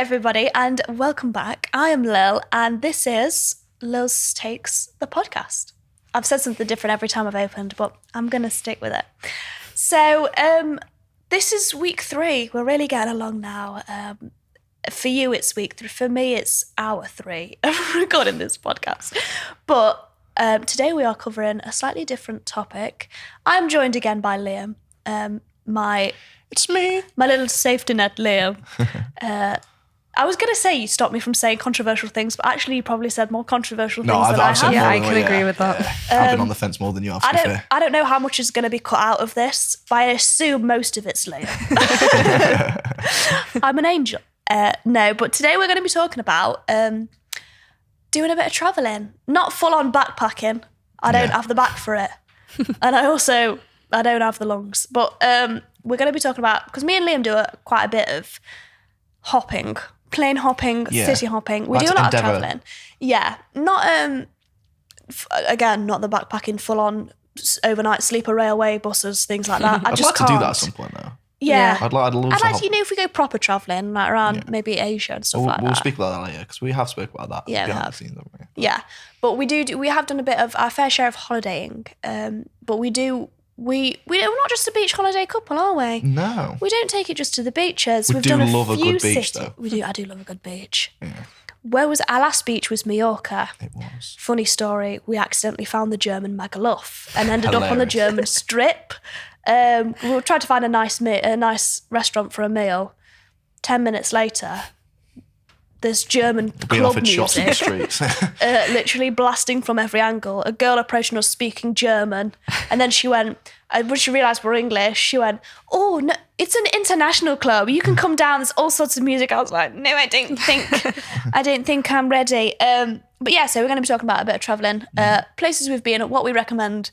everybody, and welcome back. I am Lil, and this is Lils Takes the podcast. I've said something different every time I've opened, but I'm going to stick with it. So, this is week 3. We're really getting along now. For you, it's week 3. For me, it's hour 3 of recording this podcast. But today we are covering a slightly different topic. I'm joined again by Liam, It's me. My little safety net, Liam. I was going to say you stopped me from saying controversial things, but actually you probably said more controversial things than I have. Yeah, I can agree with that. Yeah. I've been on the fence more than you have, to be fair. I don't know how much is going to be cut out of this, but I assume most of it's Liam. I'm an angel. No, but today we're going to be talking about doing a bit of travelling. Not full-on backpacking. I don't have the back for it. And I don't have the lungs. But we're going to be talking about, because me and Liam do quite a bit of hopping, plane hopping, city hopping. We do a lot of travelling. Yeah. Not, again, not the backpacking full-on overnight sleeper railway buses, things like that. I'd like to do that at some point, though. Yeah. I'd like to, if we go proper travelling, like around maybe Asia and stuff like that. We'll speak about that later, because we have spoken about that. Yeah, we have. Seen them, right? Yeah. But we have done a bit of our fair share of holidaying. But we're not just a beach holiday couple, are we? No. We don't take it just to the beaches. We do love a good beach, though. We do. I do love a good beach. Yeah. Where was our last beach? Was Mallorca. It was. Funny story. We accidentally found the German Megaluf and ended up on the German Strip. We were trying to find a nice restaurant for a meal. 10 minutes later, there's German club music, shots in the streets. literally blasting from every angle. A girl approaching us speaking German, and then she went. When she realised we're English, she went, "Oh no, it's an international club. You can come down. There's all sorts of music." I was like, "No, I don't think I'm ready." But yeah, so we're going to be talking about a bit of travelling, places we've been, what we recommend.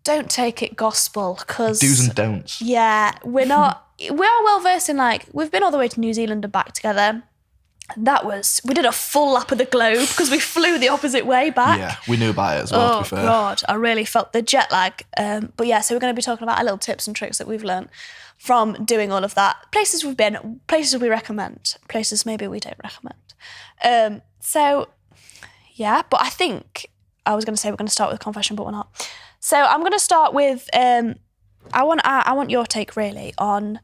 Don't take it gospel, because do's and don'ts. Yeah, we are well versed in, like, we've been all the way to New Zealand and back together. We did a full lap of the globe because we flew the opposite way back. Yeah, we knew about it as well, to be fair. Oh, God, I really felt the jet lag. But yeah, so we're going to be talking about our little tips and tricks that we've learned from doing all of that. Places we've been, places we recommend, places maybe we don't recommend. So, yeah, but I think, I was going to say we're going to start with a confession, but we're not. So I'm going to start with, I want your take really on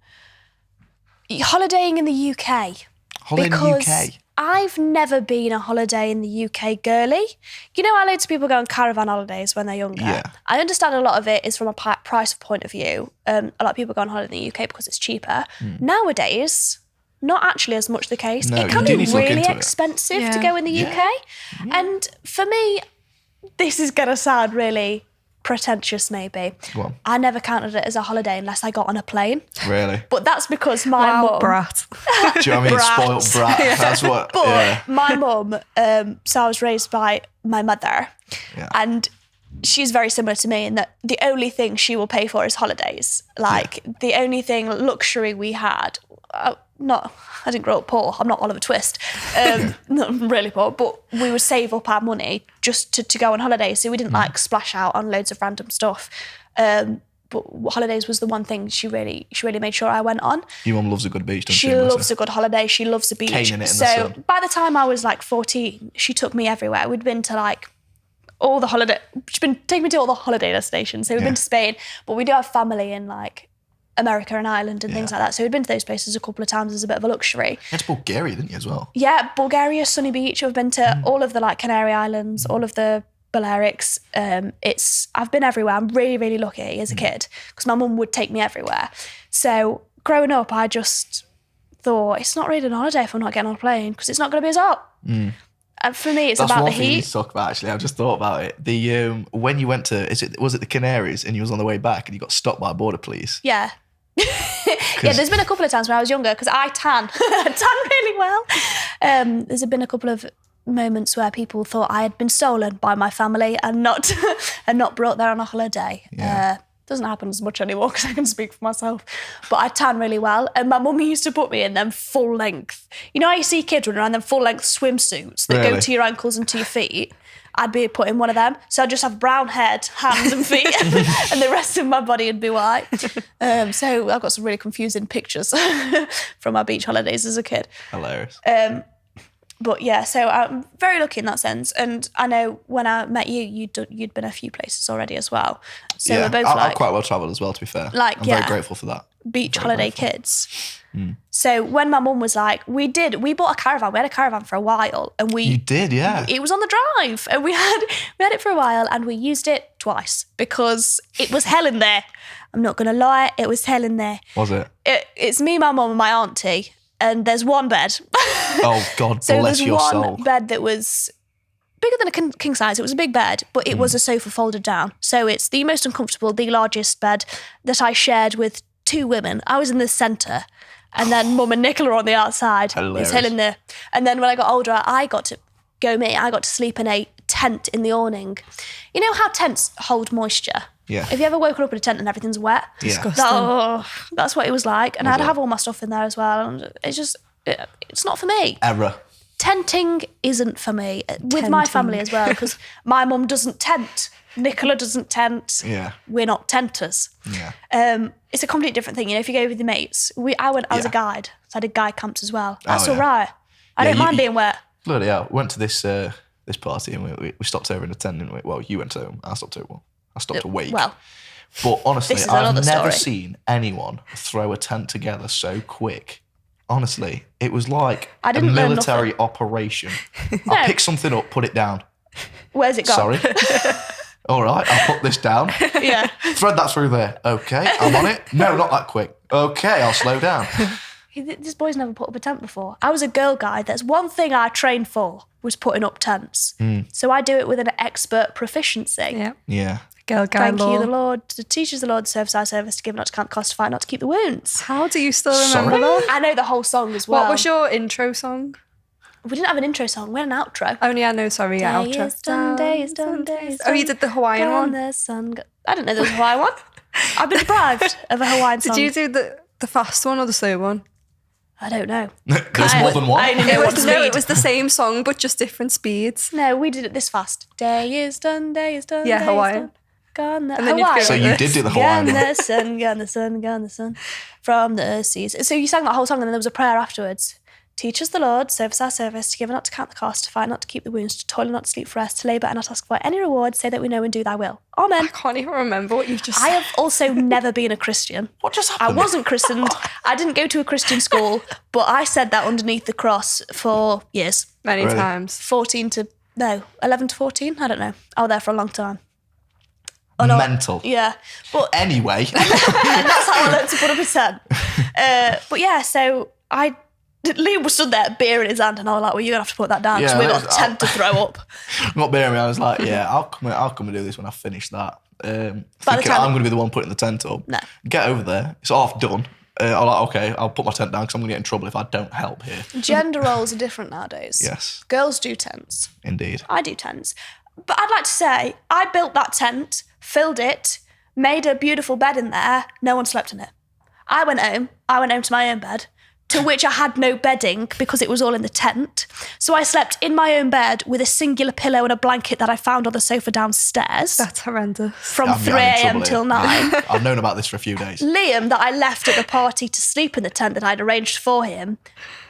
holidaying in the UK. Holiday in the UK? I've never been a holiday in the UK girly. You know how loads of people go on caravan holidays when they're younger? Yeah. I understand a lot of it is from a price point of view. A lot of people go on holiday in the UK because it's cheaper. Nowadays, not actually as much the case. No, it can be really expensive to go in the UK. And for me, this is going to sound really pretentious maybe. Go on. I never counted it as a holiday unless I got on a plane. Really? But that's because my mum... brat. Do you know what I mean? Spoiled brat. Yeah. That's what... But my mum, so I was raised by my mother, and she's very similar to me in that the only thing she will pay for is holidays. The only thing luxury we had... I didn't grow up poor. I'm not Oliver Twist. Not really poor, but we would save up our money just to go on holidays. So we didn't splash out on loads of random stuff. But holidays was the one thing she really made sure I went on. Your mum loves a good beach, doesn't she? She loves a good holiday. She loves the beach. Caning it in the sun. By the time I was 14, she took me everywhere. We'd been to all the holiday. She's been taking me to all the holiday destinations. So we've been to Spain, but we do have family in America and Ireland and things like that. So we'd been to those places a couple of times as a bit of a luxury. You went to Bulgaria, didn't you, as well? Yeah, Bulgaria, sunny beach. I've been to all of the Canary Islands, all of the Balearics. I've been everywhere. I'm really, really lucky as a kid because my mum would take me everywhere. So growing up, I just thought it's not really an holiday if I'm not getting on a plane because it's not going to be as hot. And for me, it's That's about one the thing you heat. need to talk about, actually. I've just thought about it. When you went to, was it the Canaries and you was on the way back and you got stopped by a border police? Yeah. Yeah, there's been a couple of times when I was younger because I tan really well. There's been a couple of moments where people thought I had been stolen by my family and not brought there on a holiday. Yeah. Doesn't happen as much anymore because I can speak for myself. But I tan really well. And my mum used to put me in them full length. You know how you see kids running around them full length swimsuits that go to your ankles and to your feet? I'd be put in one of them. So I'd just have brown head, hands and feet, and the rest of my body would be white. So I've got some really confusing pictures from my beach holidays as a kid. Hilarious. But yeah, so I'm very lucky in that sense. And I know when I met you, you'd been a few places already as well. So yeah, we're both I'm like quite well travelled as well, to be fair. Like, I'm yeah. very grateful for that. beach Very holiday grateful. kids. So when my mum was like, we bought a caravan. We had a caravan for a while, and You did, yeah. it was on the drive, and we had it for a while, and we used it twice because it was hell in there. I'm not gonna lie, it was hell in there. Was it? It's me, my mum, and my auntie, and there's one bed. Oh, God So bless there's your one soul. bed that was bigger than a king size. It was a big bed, but it was a sofa folded down. So it's the most uncomfortable, the largest bed that I shared with two women. I was in the centre, and then Mum and Nicola were on the outside. Hilarious. It's hell in there. And then when I got older, I got to sleep in a tent in the awning. You know how tents hold moisture? Yeah. Have you ever woken up in a tent and everything's wet? Yeah. Disgusting. That's what it was like. And Was I'd it? have all my stuff in there as well. And it's not for me. Error. Tenting isn't for me, with my family as well, because my mum doesn't tent. Nicola doesn't tent. Yeah. We're not tenters. Yeah. It's a completely different thing. You know, if you go with your mates, I was Yeah. a guide, so I did guide camps as well. That's Oh, all yeah. right. I Yeah, don't mind being wet. Bloody hell. We went to this party and we stopped over in a tent, didn't we? Well, you went home. I stopped over. I stopped awake. Well, But honestly, This is I've another never story. seen anyone throw a tent together so quick. Honestly, it was like I a didn't learn military operation. I pick something up, put it down. where's it gone? Sorry. All right, I'll put this down. Yeah. Thread that through there. Okay, I'm on it. No, not that quick. Okay, I'll slow down. This boy's never put up a tent before. I was a girl guide. That's one thing I trained for, was putting up tents. So I do it with an expert proficiency. Yeah. Yeah. Girl guy Thank law. you, the Lord. To teach us the Lord, service our service, to give not to count the cost, to fight not to keep the wounds. How do you still remember Sorry? that? I know the whole song as well. What was your intro song? We didn't have an intro song. We had an outro. Oh, yeah, no, sorry, yeah, Day outro. is done, day is done, day is Oh, you done. did the Hawaiian Gone one. the sun I didn't know there was a Hawaiian one. I've been deprived of a Hawaiian song. Did you do the fast one or the slow one? I don't know. There's more than one. I only know what No, speed. it was the same song, but just different speeds. No, we did it this fast. Day is done, day is done. Yeah, day Hawaiian. Is done. Gone the And then you'd go Hawaiian. So you did do the Hawaiian Gone one. the sun, gone the sun, gone the sun from the seas. So you sang that whole song, and then there was a prayer afterwards. Teach us the Lord, service our service, to give and not to count the cost, to fight not to keep the wounds, to toil and not to sleep for rest, to labour and not ask for any reward, say that we know and do thy will. Amen. I can't even remember what you just I said. have also never been a Christian. What just I happened? wasn't christened. I didn't go to a Christian school, but I said that underneath the cross for years. Many Really? times. 11 to 14? I don't know. I was there for a long time. Mental. Yeah. But Anyway, that's how I learned to put up a tent. But yeah, so Liam was stood there, beer in his hand, and I was like, well, you're going to have to put that down because Yeah, we've got a that's- tent to throw up. not bearing me. I was like, yeah, I'll come and do this when I finish that. Thinking time- I'm going to be the one putting the tent up. No. Get over there. It's half done. I'm like, okay, I'll put my tent down because I'm going to get in trouble if I don't help here. Gender roles are different nowadays. Yes, Girls do tents. indeed. I do tents. But I'd like to say, I built that tent, filled it, made a beautiful bed in there. No one slept in it. I went home to my own bed, to which I had no bedding because it was all in the tent. So I slept in my own bed with a singular pillow and a blanket that I found on the sofa downstairs That's horrendous. from I'm 3 getting in a.m. trouble till here. 9. I've known about this for a few days. Liam, that I left at the party to sleep in the tent that I'd arranged for him,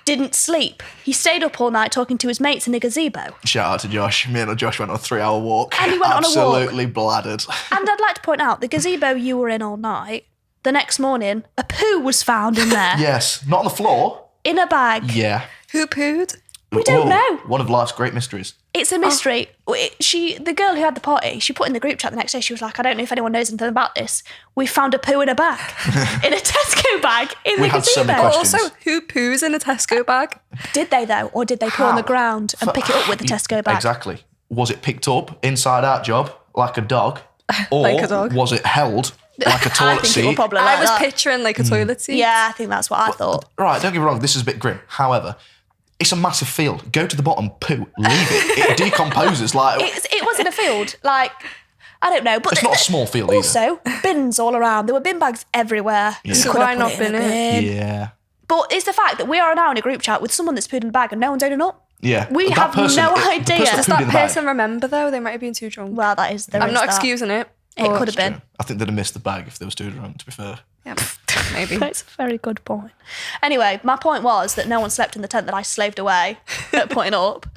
didn't sleep. He stayed up all night talking to his mates in the gazebo. Shout out to Josh. Me and Josh went on a 3-hour walk. And he went on a walk. Absolutely bladdered. And I'd like to point out, the gazebo you were in all night, the next morning, a poo was found in there. Yes, not on the floor. In a bag. Yeah. Who pooed? We don't know. One of life's great mysteries. It's a mystery. The girl who had the party, she put in the group chat the next day, she was like, I don't know if anyone knows anything about this. We found a poo in a bag. In a Tesco bag in We the had so gazebo. many questions. Also, who poos in a Tesco bag? Did they though? Or did they poo on the How? ground and pick it up with the Tesco bag? Exactly. Was it picked up inside out job like a dog? Or Like a dog. was it held like a I toilet think it seat? will probably I like was that. picturing like a toilet seat. Yeah, I think that's what I thought. Right, don't get me wrong, this is a bit grim. However, it's a massive field. Go to the bottom, poo, leave it. It decomposes like... It was in a field, like, I don't know. But It's not a small field either. Also, bins all around. There were bin bags everywhere. Yeah. You So could why have not put it in bin a it? bin. Yeah. But it's the fact that we are now in a group chat with someone that's pooed in a bag and no one's owning up. Yeah. We That have person- no the person idea. that Does pooed in that the bag. person remember though? They might have been too drunk. Well, that is. I'm not excusing it. It but- could have been. True. I think they'd have missed the bag if they was too drunk, to be fair. Yeah, maybe. That's a very good point. Anyway, my point was that no one slept in the tent that I slaved away at putting up.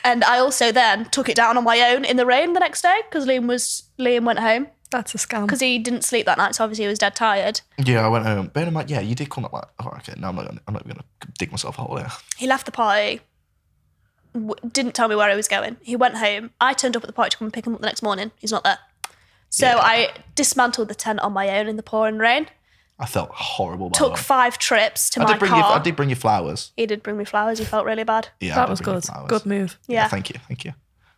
And I also then took it down on my own in the rain the next day because Liam went home That's a scam. because he didn't sleep that night, so obviously he was dead tired. Yeah, I went home. Bear in mind, yeah, you did come up like, oh, okay, no, I'm not going to dig myself a hole here. He left the party, didn't tell me where he was going. He went home. I turned up at the party to come and pick him up the next morning. He's not there. So Yeah. I dismantled the tent on my own in the pouring rain. I felt horrible. By Took the way. 5 trips to I my did bring car. I did bring you flowers. He did bring me flowers. He felt really bad. Yeah, I That did was bring you good. flowers. Good move. Yeah. Thank you.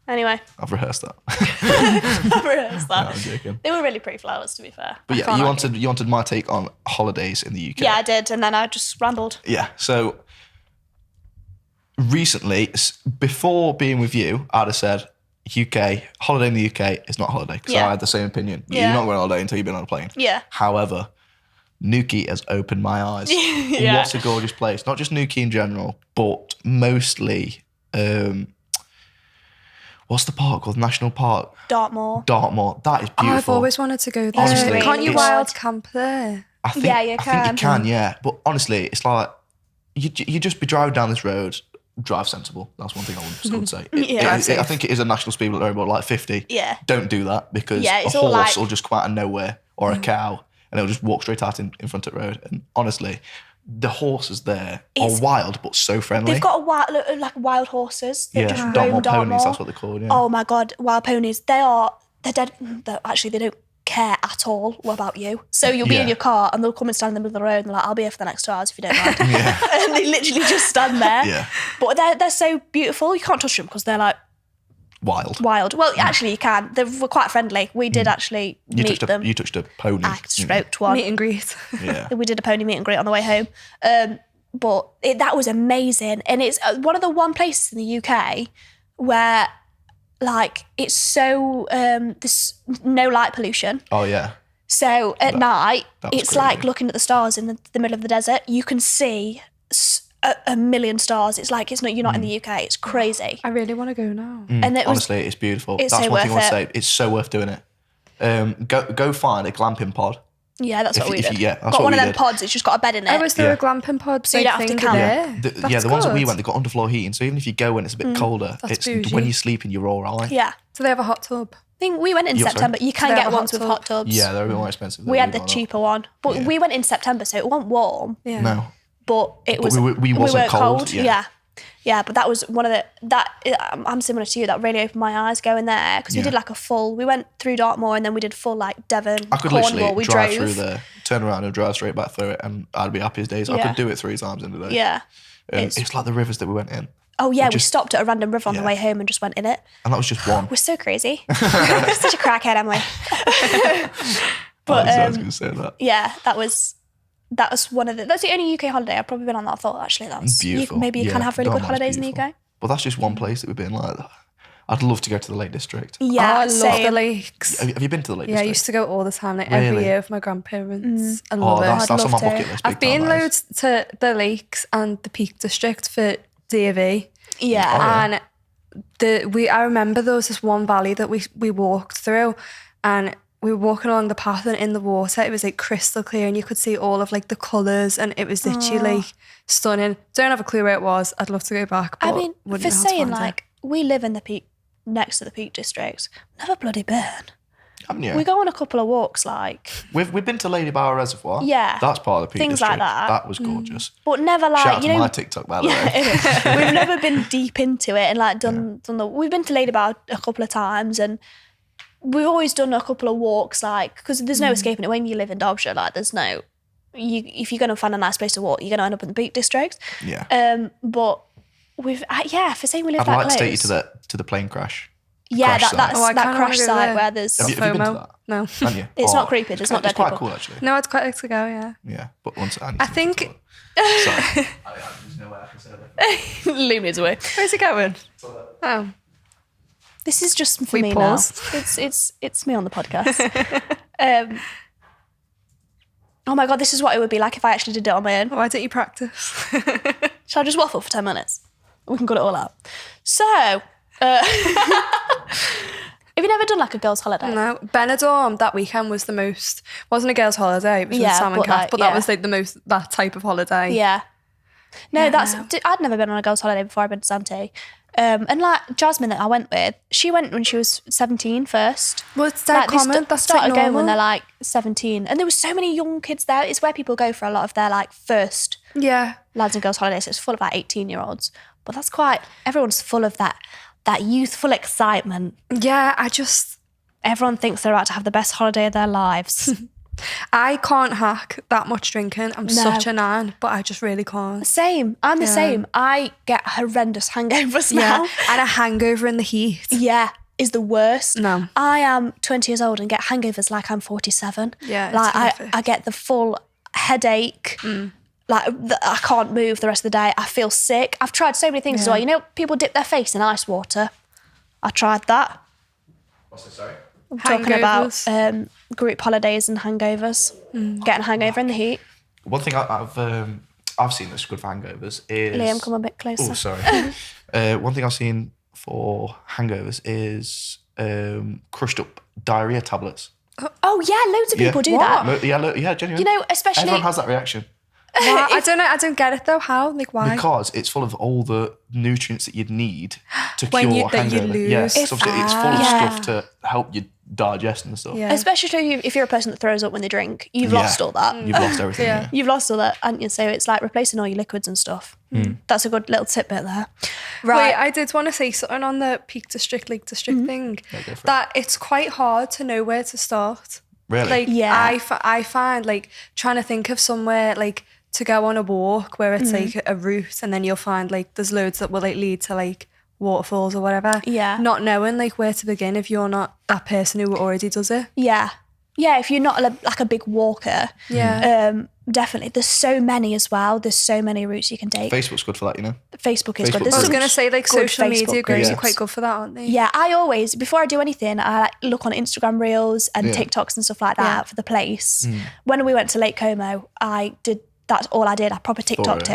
Anyway, I've rehearsed that. I realised No, that. I'm joking. They were really pretty flowers, to be fair. But I yeah, can't you argue. wanted my take on holidays in the UK. Yeah, I did, and then I just rambled. Yeah. So recently, before being with you, I'd have said UK holiday in the UK is not a holiday because Yeah. I had the same opinion. Yeah. You're not going on holiday until you've been on a plane. Yeah. However, Newquay has opened my eyes. Yeah. What a gorgeous place. Not just Newquay in general, but mostly, what's the park called? National Park? Dartmoor. Dartmoor. That is Oh, beautiful. I've always wanted to go there. Honestly, Can't you it's- wild camp there? I think, Yeah, you I think can. you can, yeah. But honestly, it's like, you just be driving down this road, drive sensible. That's one thing I would say. Yeah. I think it is a national speed limit, but like 50. Yeah. Don't do that because Yeah, a it's all horse like- will just come out of nowhere or a cow and it'll just walk straight out in front of the road. And honestly, the horses there It's- are wild but so friendly. They've got like wild horses that yeah, just roam Dartmoor Dartmoor. ponies, that's what they're called. Yeah. Oh my god, wild ponies. They're dead. Actually, they don't care at all about you. So you'll be in Yeah. your car and they'll come and stand in the middle of the road and they're like, I'll be here for the next 2 hours if you don't mind. Yeah. And they literally just stand there. Yeah. But they're so beautiful. You can't touch them because they're like Wild. wild. Well, actually, you can. They were quite friendly. We did actually meet them. You touched a pony. I stroked one. Meet and greet. Yeah. We did a pony meet and greet on the way home. But that was amazing. And it's one of the one places in the UK where like it's so there's no light pollution. Oh yeah. So at night, that was it's like crazy. looking at the stars in the middle of the desert. You can see a million stars. It's like you're not in the UK. It's crazy. I really want to go now. And it was Honestly, it's beautiful. it's That's so one thing I want worth to say. It's so worth doing it. Go find a glamping pod. yeah, that's if what we you- did. yeah, that's got what one we of them did. pods. It's just got a bed in it. Oh, was there Yeah. a glamping pod So you don't have to thing camp. there? The ones that we good. went, they got underfloor heating. So even if you go when it's a bit colder, That's it's bougie. when you're sleeping, you're all right. Yeah. Do they have a hot tub? I think we went in Yeah, sorry. September. You can they get have a ones hot with tub? hot tubs. Yeah, they're a bit more expensive. We had the cheap. cheaper one. But Yeah. we went in September, so it wasn't warm. Yeah. No. But it But was we wasn't weren't cold, yeah. yeah, but that was one of I'm similar to you. That really opened my eyes going there because we Yeah. did like we went through Dartmoor and then we did full like Devon, I could Cornwall. literally We drive drove. through there, turn around and drive straight back through it, and I'd be happy as days. I Yeah. could do it 3 times in a day. Yeah. It's like the rivers that we went in, Oh yeah, we just- stopped at a random river on the Yeah. way home and just went in it. and that was just one. We're so crazy. We're such a crackhead, am we? But I was going to say that. yeah, that was that's the only UK holiday I've probably been on that I thought actually that's Beautiful. maybe you can Yeah, have really good Dartmoor's holidays in the beautiful. UK. But that's just one place that we've been. Like, I'd love to go to the Lake District. Yeah, Oh, I love same. the lakes. Have you been to the Lake Yeah, I District? used to go all the time, like every Really? year with my grandparents. I Oh, love that's it. on my love to. bucket list. I've big time, been that is. loads to the lakes and the Peak District for DAV. Yeah. Oh, yeah. And I remember there was this one valley that we walked through, and we were walking along the path, and in the water it was like crystal clear, and you could see all of like the colours, and it was literally like stunning. Don't have a clue where it was. I'd love to go back. But I mean, wouldn't for know how to saying find it. like we live in the Peak next to the Peak District, never bloody been. Haven't you? We go on a couple of walks, like, We've been to Lady Bower Reservoir. Yeah. That's part of the Peak Things like District. that. That was gorgeous. but never like Shout out you to know. my TikTok, by the way. We've never been deep into it and like done the. We've been to Ladybow a couple of times and we've always done a couple of walks, like because there's no escaping it when you live in Derbyshire. Like there's no, if you're going to find a nice place to walk, you're going to end up in the Peak District. Yeah. But we've for saying we live I'd that like close. to take you to the plane crash. Yeah, crash that's Oh, I that kinda crash wanna go site there. where there's. Have you been to FOMO? that? No. Haven't you? It's not creepy, there's not it's dead quite people. cool, actually. No, I'd quite like to go, yeah. Yeah, but once I I think... Sorry. There's no way I can say that. Lumi's away. Where's it going? Oh. This is just for We me pause. now. It's me on the podcast. Oh my god, this is what it would be like if I actually did it on my own. Why don't you practice? Shall I just waffle for 10 minutes? We can cut it all out. So, have you never done like a girls' holiday? No, Benidorm that weekend was the most. Wasn't a girls' holiday. It was with Sam and but Kath, like, but that was like the most that type of holiday. Yeah. No, Yeah, I'd never been on a girls' holiday before I'd been to Zante. And like Jasmine that I went with, she went when she was 17 first. Well, it's dead They common. That's started like going normal. when they're like 17. And there was so many young kids there. It's where people go for a lot of their like first Yeah. lads and girls holidays. So it's full of like 18-year-olds. But that's everyone's full of that youthful excitement. Yeah, Everyone thinks they're about to have the best holiday of their lives. I can't hack that much drinking. I'm No. such a nan, but I just really can't. Same. I'm the same. I get horrendous hangovers now. Yeah, and a hangover in the heat. Yeah, is the worst. No. I am 20 years old and get hangovers like I'm 47. Yeah, it's like horrific. I get the full headache. Like I can't move the rest of the day. I feel sick. I've tried so many things as well. You know, people dip their face in ice water. I tried that. What's this, sorry? I'm talking about Hangovers. group holidays and hangovers. Getting a hangover in the heat. One thing I've seen that's good for hangovers is Liam, come a bit closer. Oh, sorry. One thing I've seen for hangovers is crushed up diarrhea tablets. Oh yeah, loads of people do What? that. Yeah, genuinely. You know, especially Everyone has that reaction Why? I don't know. I don't get it though. How? Like why? because it's full of all the nutrients that you'd need to When cure you- that you hangover. lose. Yes, If- obviously it's full of yeah. stuff to help you digest and stuff. Yeah. especially if you're a person that throws up when they drink, you've lost all that. You've lost everything. Yeah. Yeah. You've lost all that, haven't you? So it's like replacing all your liquids and stuff. That's a good little tidbit there. Right. Wait, I did want to say something on the Peak District, Lake District thing. go for it. That it's quite hard to know where to start. Really? Like, Yeah. I find like trying to think of somewhere like to go on a walk where it's like a route, and then you'll find like there's loads that will like lead to like waterfalls or whatever. Yeah. Not knowing like where to begin if you're not that person who already does it. Yeah. Yeah, if you're not like a big walker, Yeah. definitely. There's so many as well. There's so many routes you can take. Facebook's good for that, you know. Facebook is Facebook good. There's I was some gonna say like good social media Facebook groups are groups. quite good for that, aren't they? Yeah, I always, before I do anything, I like look on Instagram Reels and Yeah. TikToks and stuff like that Yeah. for the place. When we went to Lake Como, that's all I did. I proper TikToked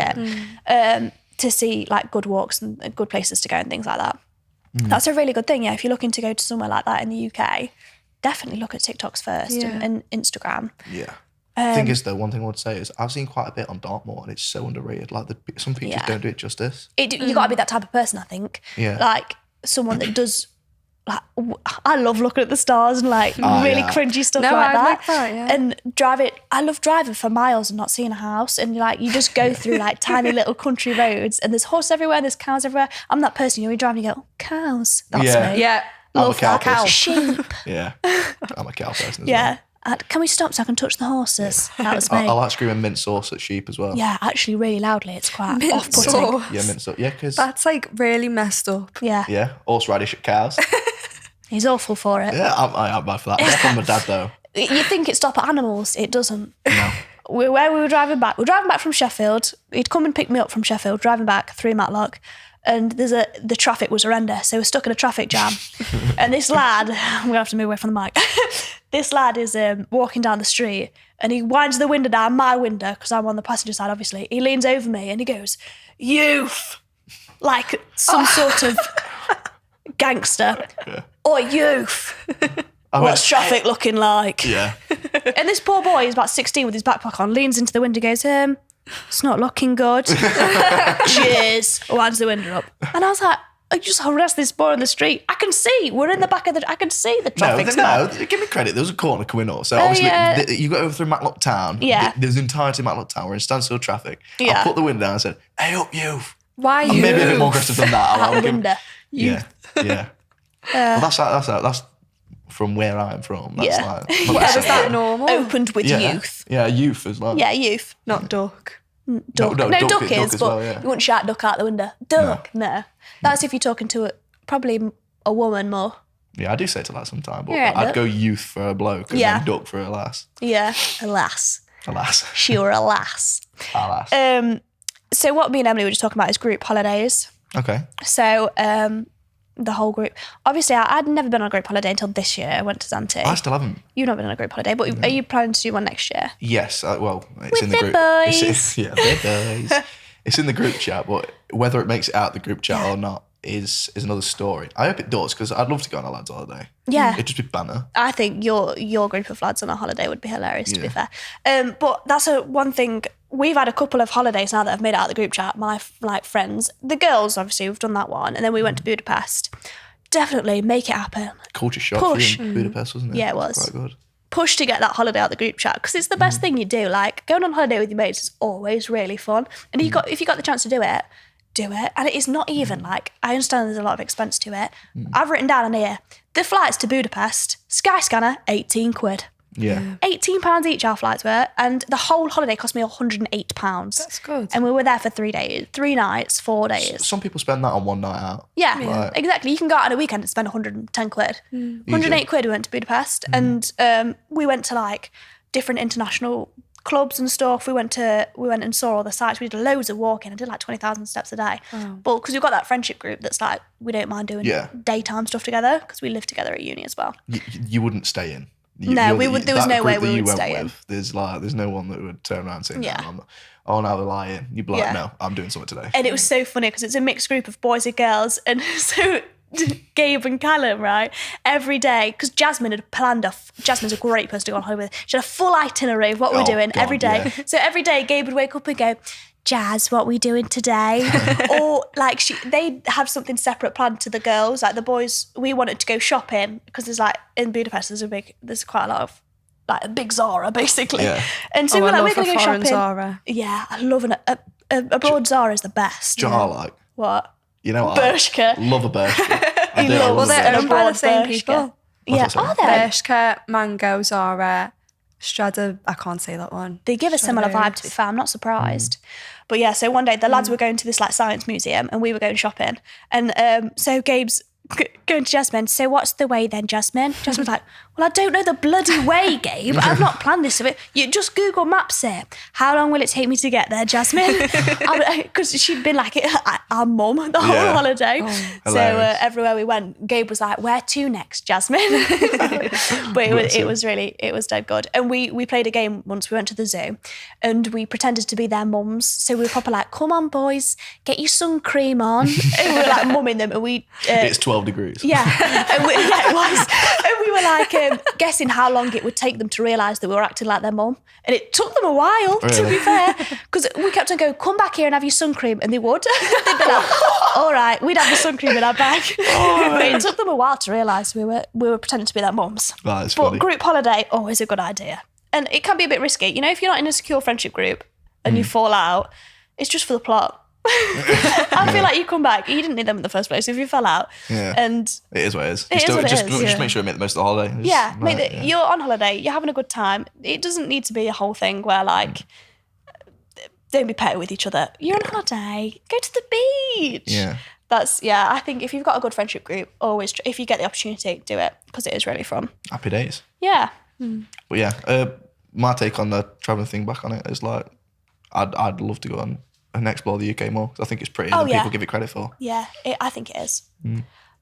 it to see like good walks and good places to go and things like that. That's a really good thing. Yeah, if you're looking to go to somewhere like that in the UK, definitely look at TikToks first Yeah. and Instagram. Yeah. Thing is, though, one thing I would say is I've seen quite a bit on Dartmoor, and it's so underrated. Like some pictures Yeah. don't do it justice. You got to be that type of person, I think. Yeah. Like someone that does. Like, I love looking at the stars and like really yeah. cringy stuff No, like I that. like that, yeah. And drive it. I love driving for miles and not seeing a house. And like you just go through like tiny little country roads, and there's horses everywhere, there's cows everywhere. I'm that person. You're driving, you go, oh, cows. That's Yeah. me. Yeah. I'm a Love cow that. person. Sheep. Yeah. I'm a cow person as well. Yeah. Can we stop so I can touch the horses? That was me. I like screaming mint sauce at sheep as well. Yeah, actually, really loudly. It's quite Mint off-putting. sauce. Yeah, mint sauce. Yeah, because That's like really messed up. Yeah, yeah, horseradish at cows. he's awful for it. Yeah, I am bad for that. That's from my dad though. You think it stop at animals? It doesn't. No. Where we were driving back from Sheffield. He'd come and pick me up from Sheffield, driving back through Matlock, and the traffic was horrendous. So we're stuck in a traffic jam, and this lad, I'm gonna have to move away from the mic. This lad is walking down the street, and he winds the window down my window because I'm on the passenger side. Obviously, he leans over me and he goes, "Youth," like some sort of gangster. Or youth. What's traffic looking like? Yeah. And this poor boy, he's about 16 with his backpack on, leans into the window, goes, it's not looking good. Cheers. Winds the window up. And I was like, I just harass this boy on the street. I can see. We're in the back of I can see the traffic. No, give me credit. There was a corner coming up. So obviously, yeah. you got over through Matlock Town. Yeah. There's the entirety of Matlock Town. We're in standstill traffic. Yeah. I put the window down and said, "Hey up, you." Why I'm you? maybe a bit more aggressive than that. Out the window. Yeah, yeah. Well, that's from where I'm from. That's Yeah. like. Was that normal? Opened with yeah. youth. Yeah, youth as well. Yeah, youth. Not duck. Duck. No, No, duck duck is- is, duck as but well, yeah. you wouldn't shout duck out the window. Duck, no. That's if you're talking to probably a woman more. Yeah, I do say to that sometimes, but You're right, I'd duck. go youth for a bloke and Yeah. then duck for a lass. Yeah, a lass. Alas. She were a lass. Alas. So what me and Emily were just talking about is group holidays. Okay. So the whole group. Obviously, I'd never been on a group holiday until this year. I went to Zante. I still haven't. You've not been on a group holiday, but are you planning to do one next year? Yes. Well, it's With in the the group. boys. Yeah, the boys. It's in the group chat, but whether it makes it out the group chat or not is another story. I hope it does, because I'd love to go on a lads' holiday. Yeah. It'd just be banner. I think your group of lads on a holiday would be hilarious, to be fair. But that's one thing. We've had a couple of holidays now that have made it out of the group chat. My friends, the girls, obviously, we've done that one, and then we went to Budapest. Definitely make it happen. Culture shock Push. in Budapest, wasn't it? Yeah, it was. Quite good. Push to get that holiday out of the group chat, because it's the best thing you do. Like, going on holiday with your mates is always really fun, and if you got the chance to do it. And it is not even like, I understand there's a lot of expense to it. I've written down on here, the flights to Budapest, Skyscanner, 18 quid. Yeah. £18 each our flights were, and the whole holiday cost me £108. That's good. And we were there for 3 days, 3 nights, 4 days. Some people spend that on one night out. Yeah, Right. exactly. You can go out on a weekend and spend 110 quid. 108 quid we went to Budapest, and we went to like different international clubs and stuff. We went and saw all the sites. We did loads of walking. I did like 20,000 steps a day. But because we've got that friendship group that's like, we don't mind doing daytime stuff together, because we live together at uni as well. You wouldn't stay in. There was no way we would stay in. There's no one that would turn around and say, "Oh, now they're lying." You'd be like, "No, I'm doing something today." And it was so funny because it's a mixed group of boys and girls, and so Gabe and Callum, right, every day, because Jasmine had planned Jasmine's a great person to go on holiday with. She had a full itinerary of what we're doing every day. Yeah. So every day Gabe would wake up and go, Jazz, what we doing today? Or like they have something separate planned to the girls. Like the boys, we wanted to go shopping because there's like in Budapest there's quite a lot of like a big Zara basically. Yeah. And so we're going to go shopping. Zara. Yeah, I love a broad Zara is the best. Do you know what I like? What? You know what? Bershka. Love a Bershka. Well, they're owned by the same people. Yeah, are they? Bershka, Mango, Zara, Strada. I can't say that one. They give a similar vibe, to be fair. I'm not surprised. But yeah, so one day the lads were going to this like science museum and we were going shopping. And so Gabe's going to Jasmine, so what's the way then, Jasmine? Jasmine's like, well, I don't know the bloody way, Gabe. I've not planned this. You just Google Maps it. How long will it take me to get there, Jasmine? Because she'd been like our mum the whole holiday. Oh, so everywhere we went, Gabe was like, where to next, Jasmine? But it was dead good. And we played a game once. We went to the zoo and we pretended to be their mums. So we were proper like, come on, boys, get your sun cream on. And we were like mumming them, and we... it's 12 degrees. Yeah, it was. And we were like guessing how long it would take them to realise that we were acting like their mum. And it took them a while, to be fair, because we kept on going, come back here and have your sun cream. And they would. They'd be like, all right, we'd have the sun cream in our bag. But it took them a while to realise we were pretending to be their mums. That's but funny. Group holiday, always a good idea. And it can be a bit risky. You know, if you're not in a secure friendship group and you fall out, it's just for the plot. I feel like you come back. You didn't need them in the first place if you fell out. Yeah. And it is what it is. Just make sure you make the most of the holiday. You're on holiday. You're having a good time. It doesn't need to be a whole thing where like don't be petty with each other. You're on holiday. Go to the beach. Yeah. I think if you've got a good friendship group, always if you get the opportunity, do it because it is really fun. Happy days. Yeah. But yeah, my take on the travelling thing back on it is like I'd love to go on and explore the UK more because I think it's prettier than people give it credit for. Yeah, I think it is.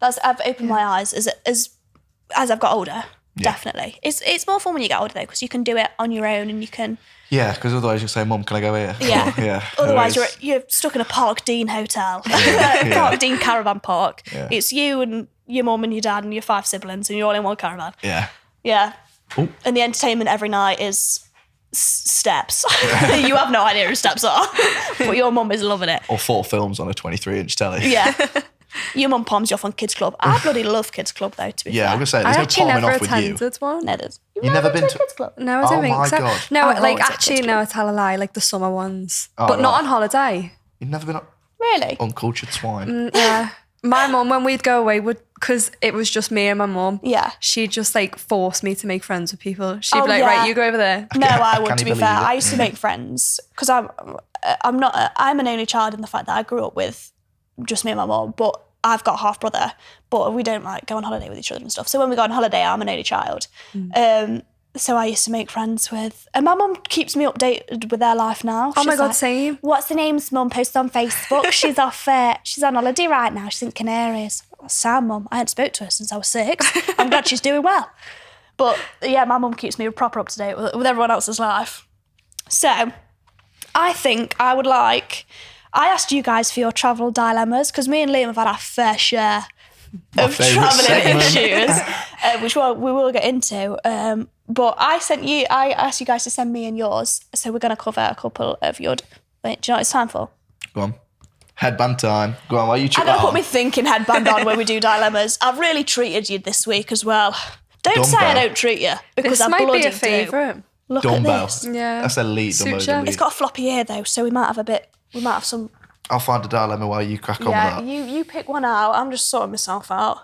I've opened my eyes as I've got older. Yeah. Definitely, it's more fun when you get older though because you can do it on your own and you can. Yeah, because otherwise you say, "Mum, can I go here?" Yeah, Otherwise you're stuck in a Park Dean hotel, Park Dean caravan park. Yeah. It's you and your mum and your dad and your 5 siblings and you're all in one caravan. Yeah. Ooh. And the entertainment every night is. Steps. You have no idea who steps are, but your mum is loving it. Or 4 films on a 23-inch telly. Yeah. Your mum palms you off on Kids Club. I bloody love Kids Club though, to be fair. Yeah, I'm going to say, there's no palming off with you. I actually never attended one. No, there's. You've never been to Kids Club? No, I don't think so. God. No, actually, no, I tell a lie, like the summer ones. But not on holiday. You've never been Really? Uncultured swine. Yeah. My mum, when we'd go away, because it was just me and my mum, she'd just like force me to make friends with people. She'd be like, right, you go over there. No, I would, to be fair. I used to make friends because I'm an only child in the fact that I grew up with just me and my mum, but I've got a half brother, but we don't like go on holiday with each other and stuff. So when we go on holiday, I'm an only child. So I used to make friends with, and my mum keeps me updated with their life now. Oh my God, same. What's the name's mum? Posts on Facebook. She's off. She's on holiday right now. She's in Canaries. Sam, mum. I hadn't spoke to her since I was 6. I'm glad she's doing well. But yeah, my mum keeps me proper up to date with everyone else's life. So I think I I asked you guys for your travel dilemmas because me and Liam have had our fair share My of favourite travelling segment. issues, which we will get into. But I asked you guys to send me in yours, so we're going to cover a couple of your. Wait, do you know what it's time for? Go on. Headband time. Go on, why you check I'm that going to put on? my thinking headband on when we do dilemmas. I've really treated you this week as well. Don't say I Dumbbell. don't treat you because This I might bloody be a do. favourite. Look Dumbbell. at this. Yeah. That's elite. Suit Dumbbell's ya. elite. It's got a floppy ear though, so we might have some. I'll find a dilemma while you crack on Yeah, with that. you pick one out. I'm just sorting myself out.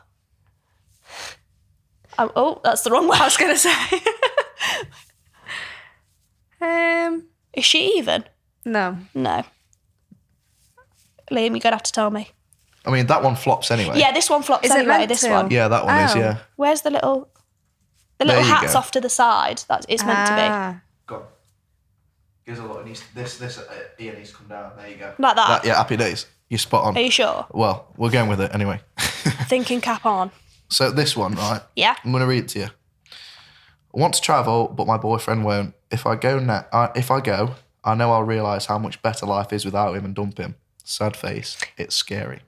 Oh, that's the wrong way I was going to say. Is she even? No. No. Liam, you're going to have to tell me. I mean, that one flops anyway. Yeah, this one flops Is it anyway, meant this to? one. Yeah, that one is, Oh. yeah. Where's the little There you hats go. off to the side? That it's meant to Ah. Go on. Gives a lot. This ear needs to come down. There you go. be. Like that. Yeah, happy days. You're spot on. Are you sure? Well, we're going with it anyway. Thinking cap on. So this one, right? Yeah. I'm going to read it to you. I want to travel, but my boyfriend won't. If I go, I know I'll realise how much better life is without him and dump him. Sad face. It's scary.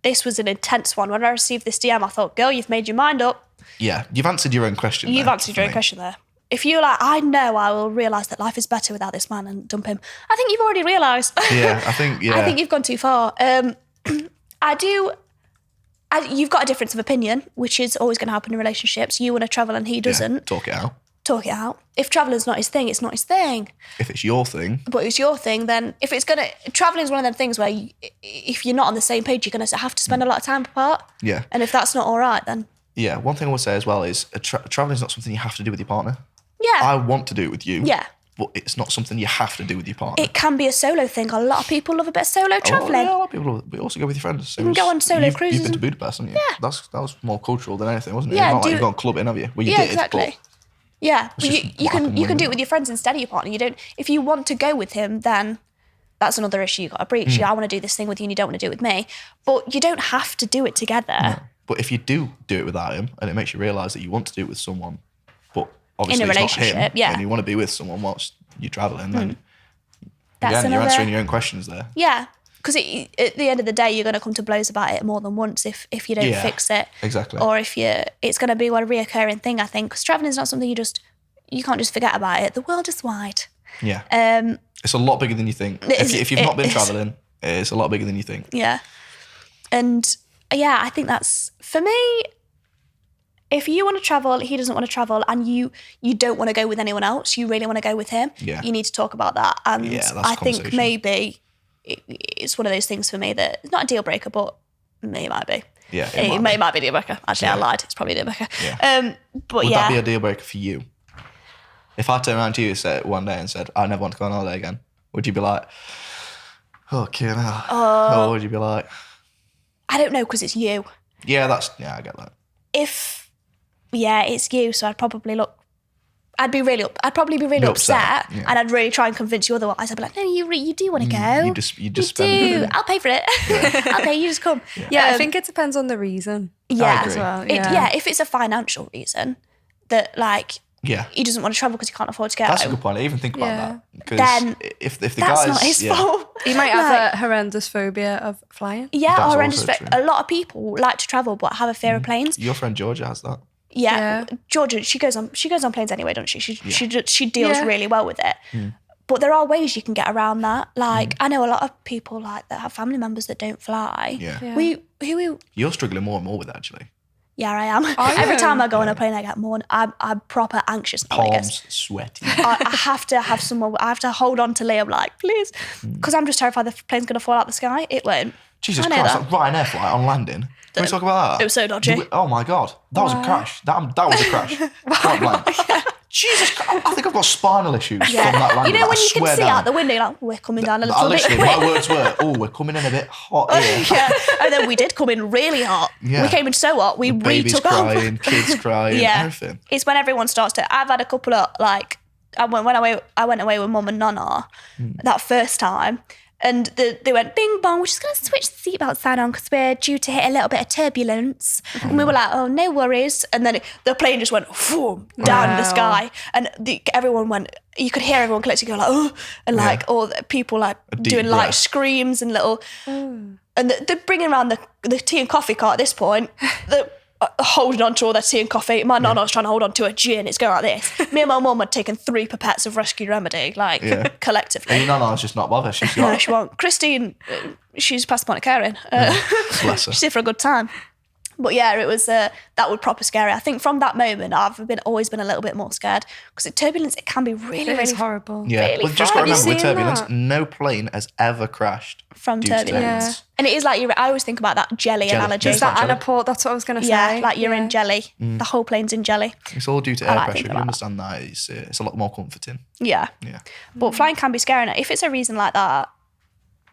This was an intense one. When I received this DM, I thought, girl, you've made your mind up. Yeah, you've answered your own question. You've there, answered for your own me. question there. If you're like, I know I will realise that life is better without this man and dump him, I think you've already realised. Yeah, I think, yeah. I think you've gone too far. You've got a difference of opinion, which is always going to happen in relationships. You want to travel and he Yeah, doesn't. talk it out. Talk it out. If travelling's not his thing, it's not his thing. If it's your thing, But it's your thing, then if it's going to... Travelling's one of them things where if you're not on the same page, you're going to have to spend a lot of time apart. yeah. And if that's not all right, then... Yeah, one thing I would say as well is traveling is not something you have to do with your partner. Yeah. I want to do it with you. Yeah. But it's not something you have to do with your partner. It can be a solo thing. A lot of people love a bit of solo travelling. Yeah, a lot of people. But also go with your friends. You can go on solo cruises You've been to and- Budapest, haven't you? Yeah. That was more cultural than anything, wasn't it? Yeah, It's not do like you've it- gone clubbing, have you? Well, you Yeah, did. exactly. But Yeah, but just you what can happened you can when do you- it with your friends instead of your partner. You don't. If you want to go with him, then that's another issue you got to breach. Hmm. I want to do this thing with you, and you don't want to do it with me. But you don't have to do it together. But if you do it without him, and it makes you realise that you want to do it with someone, but In obviously a it's not him, relationship, yeah. and you want to be with someone whilst you're travelling, then That's again, you're another. answering your own questions there. Yeah, because at the end of the day, you're going to come to blows about it more than once if you don't Yeah, fix it. exactly. Or if it's going to be a reoccurring thing. I think because traveling is not something you can't just forget about it. The world is wide. Yeah. Um, It's a lot bigger than you think. It is- If you've not it been is. travelling, it's a lot bigger than you think. Yeah. And yeah, I think that's for me. If you want to travel, he doesn't want to travel, and you don't want to go with anyone else, you really want to go with him, Yeah. you need to talk about that. And Yeah, that's a I think conversation. maybe it's one of those things for me that it's not a deal breaker, but it might be. Yeah, It might be a deal breaker. Actually, I lied. It's probably a deal breaker. Yeah. But Would yeah. that be a deal breaker for you? If I turned around to you one day and said, I never want to go on holiday again, would you be like, oh, kidding hell? Or would you be like, I don't know because it's you. yeah, I get that. It's you, so I'd probably I'd probably be really Be upset, upset, yeah. and I'd really try and convince you otherwise. I'd be like, no, you do want to go. You just You spend do. it. I'll pay for it. Okay, you just come. Yeah, I think it depends on the reason. Yeah, agree. As well. Yeah, if it's a financial reason that like Yeah. he doesn't want to travel because he can't afford to go, That's a good point. I even think about Yeah. that. Because Then if the that's guys, not his yeah, fault. You might have Like, a horrendous phobia of flying. yeah, That's horrendous. also true. A lot of people like to travel but have a fear of planes. Your friend Georgia has that. Yeah. Yeah. Georgia, she goes on planes anyway, doesn't she? She deals Yeah. really well with it. But there are ways you can get around that. Like I know a lot of people like that have family members that don't fly. Yeah. Yeah. You're struggling more and more with it, actually. Yeah, I am. Every time I go on a plane, I get more. I'm proper anxious. I wanna go. Palms sweaty. I have to have someone. I have to hold on to Liam, like please, because I'm just terrified the plane's gonna fall out the sky. It won't. Jesus I know Christ, that. that Ryanair flight on landing. Can we talk about that? It was so dodgy. Oh my God. That was a crash. That was a crash. Point blank. Jesus Christ. I think I've got spinal issues from that landing. You know when I you can swear see down. out the window, you're like, we're coming down a I little bit. literally, my words were, oh, we're coming in a bit hot here. Yeah, and then we did come in really hot. Yeah. We came in so hot, we Babies retook off. crying, kids crying, Yeah, everything. it's when everyone starts to. I've had a couple of like, I went away with Mum and Nana Hmm. that first time, And they went, bing bong, we're just going to switch the seatbelt sign on because we're due to hit a little bit of turbulence. And we were like, oh, no worries. And then the plane just went down in the sky. And everyone went, you could hear everyone collectively go like, oh, and like all the people like doing breath. like screams and little, and they're bringing around the tea and coffee cart at this point. Holding on to all their tea and coffee. My nana was trying to hold on to a gin. It's going like this. Me and my mum had taken 3 pipettes of Rescue Remedy, like collectively. And your nana's just not bothered. She's No, not. she won't. Christine, she's past the point of caring. Bless her. She's here for a good time. But yeah, it was that was proper scary. I think from that moment, I've always been a little bit more scared because turbulence, it can be really, It's really horrible. Yeah, really but just got to Have you remember with seen turbulence, that? no plane has ever crashed from due to turbulence. Yeah. And it is like I always think about that jelly analogy. Yeah, Is that jelly. Anna Port? That's what I was going to say. Yeah, like you're in jelly. The whole plane's in jelly. It's all due to I air like pressure. thinking If you about understand that, it's a lot more comforting. Yeah. Yeah. But flying can be scary. If it's a reason like that,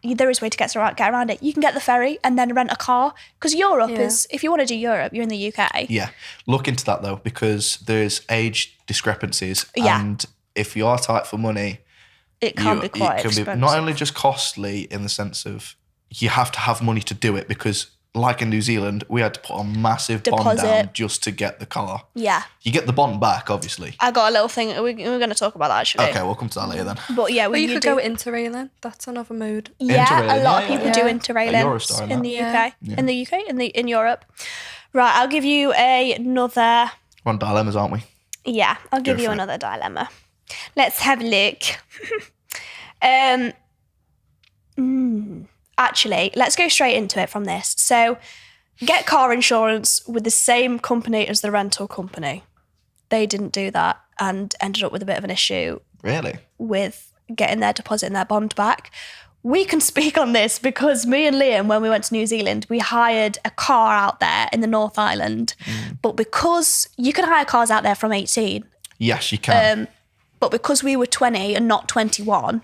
there is a way to get around it. You can get the ferry and then rent a car. Because Europe is, if you want to do Europe, you're in the UK. Yeah. Look into that though, because there's age discrepancies. Yeah. And if you are tight for money, It can be quite expensive. not only just costly in the sense of you have to have money to do it, because like in New Zealand, we had to put a massive bond Deposit. down just to get the car. Yeah. You get the bond back, obviously. I got a little thing. We're going to talk about that actually. Okay, we'll come to that later then. But yeah, But you could go interrailing. That's another mood. Yeah, Interrailing, a lot of yeah, people yeah. do Yeah. interrailing Eurostar and in that. the Yeah. UK. In the UK, in Europe. Right, I'll give you another. We're on dilemmas, aren't we? Yeah, I'll give Go you for it. another dilemma. Let's have a look. Actually, let's go straight into it from this. So, get car insurance with the same company as the rental company. They didn't do that and ended up with a bit of an issue Really? with getting their deposit and their bond back. We can speak on this because me and Liam, when we went to New Zealand, we hired a car out there in the North Island. But because you can hire cars out there from 18, Yes, you can. but because we were 20 and not 21,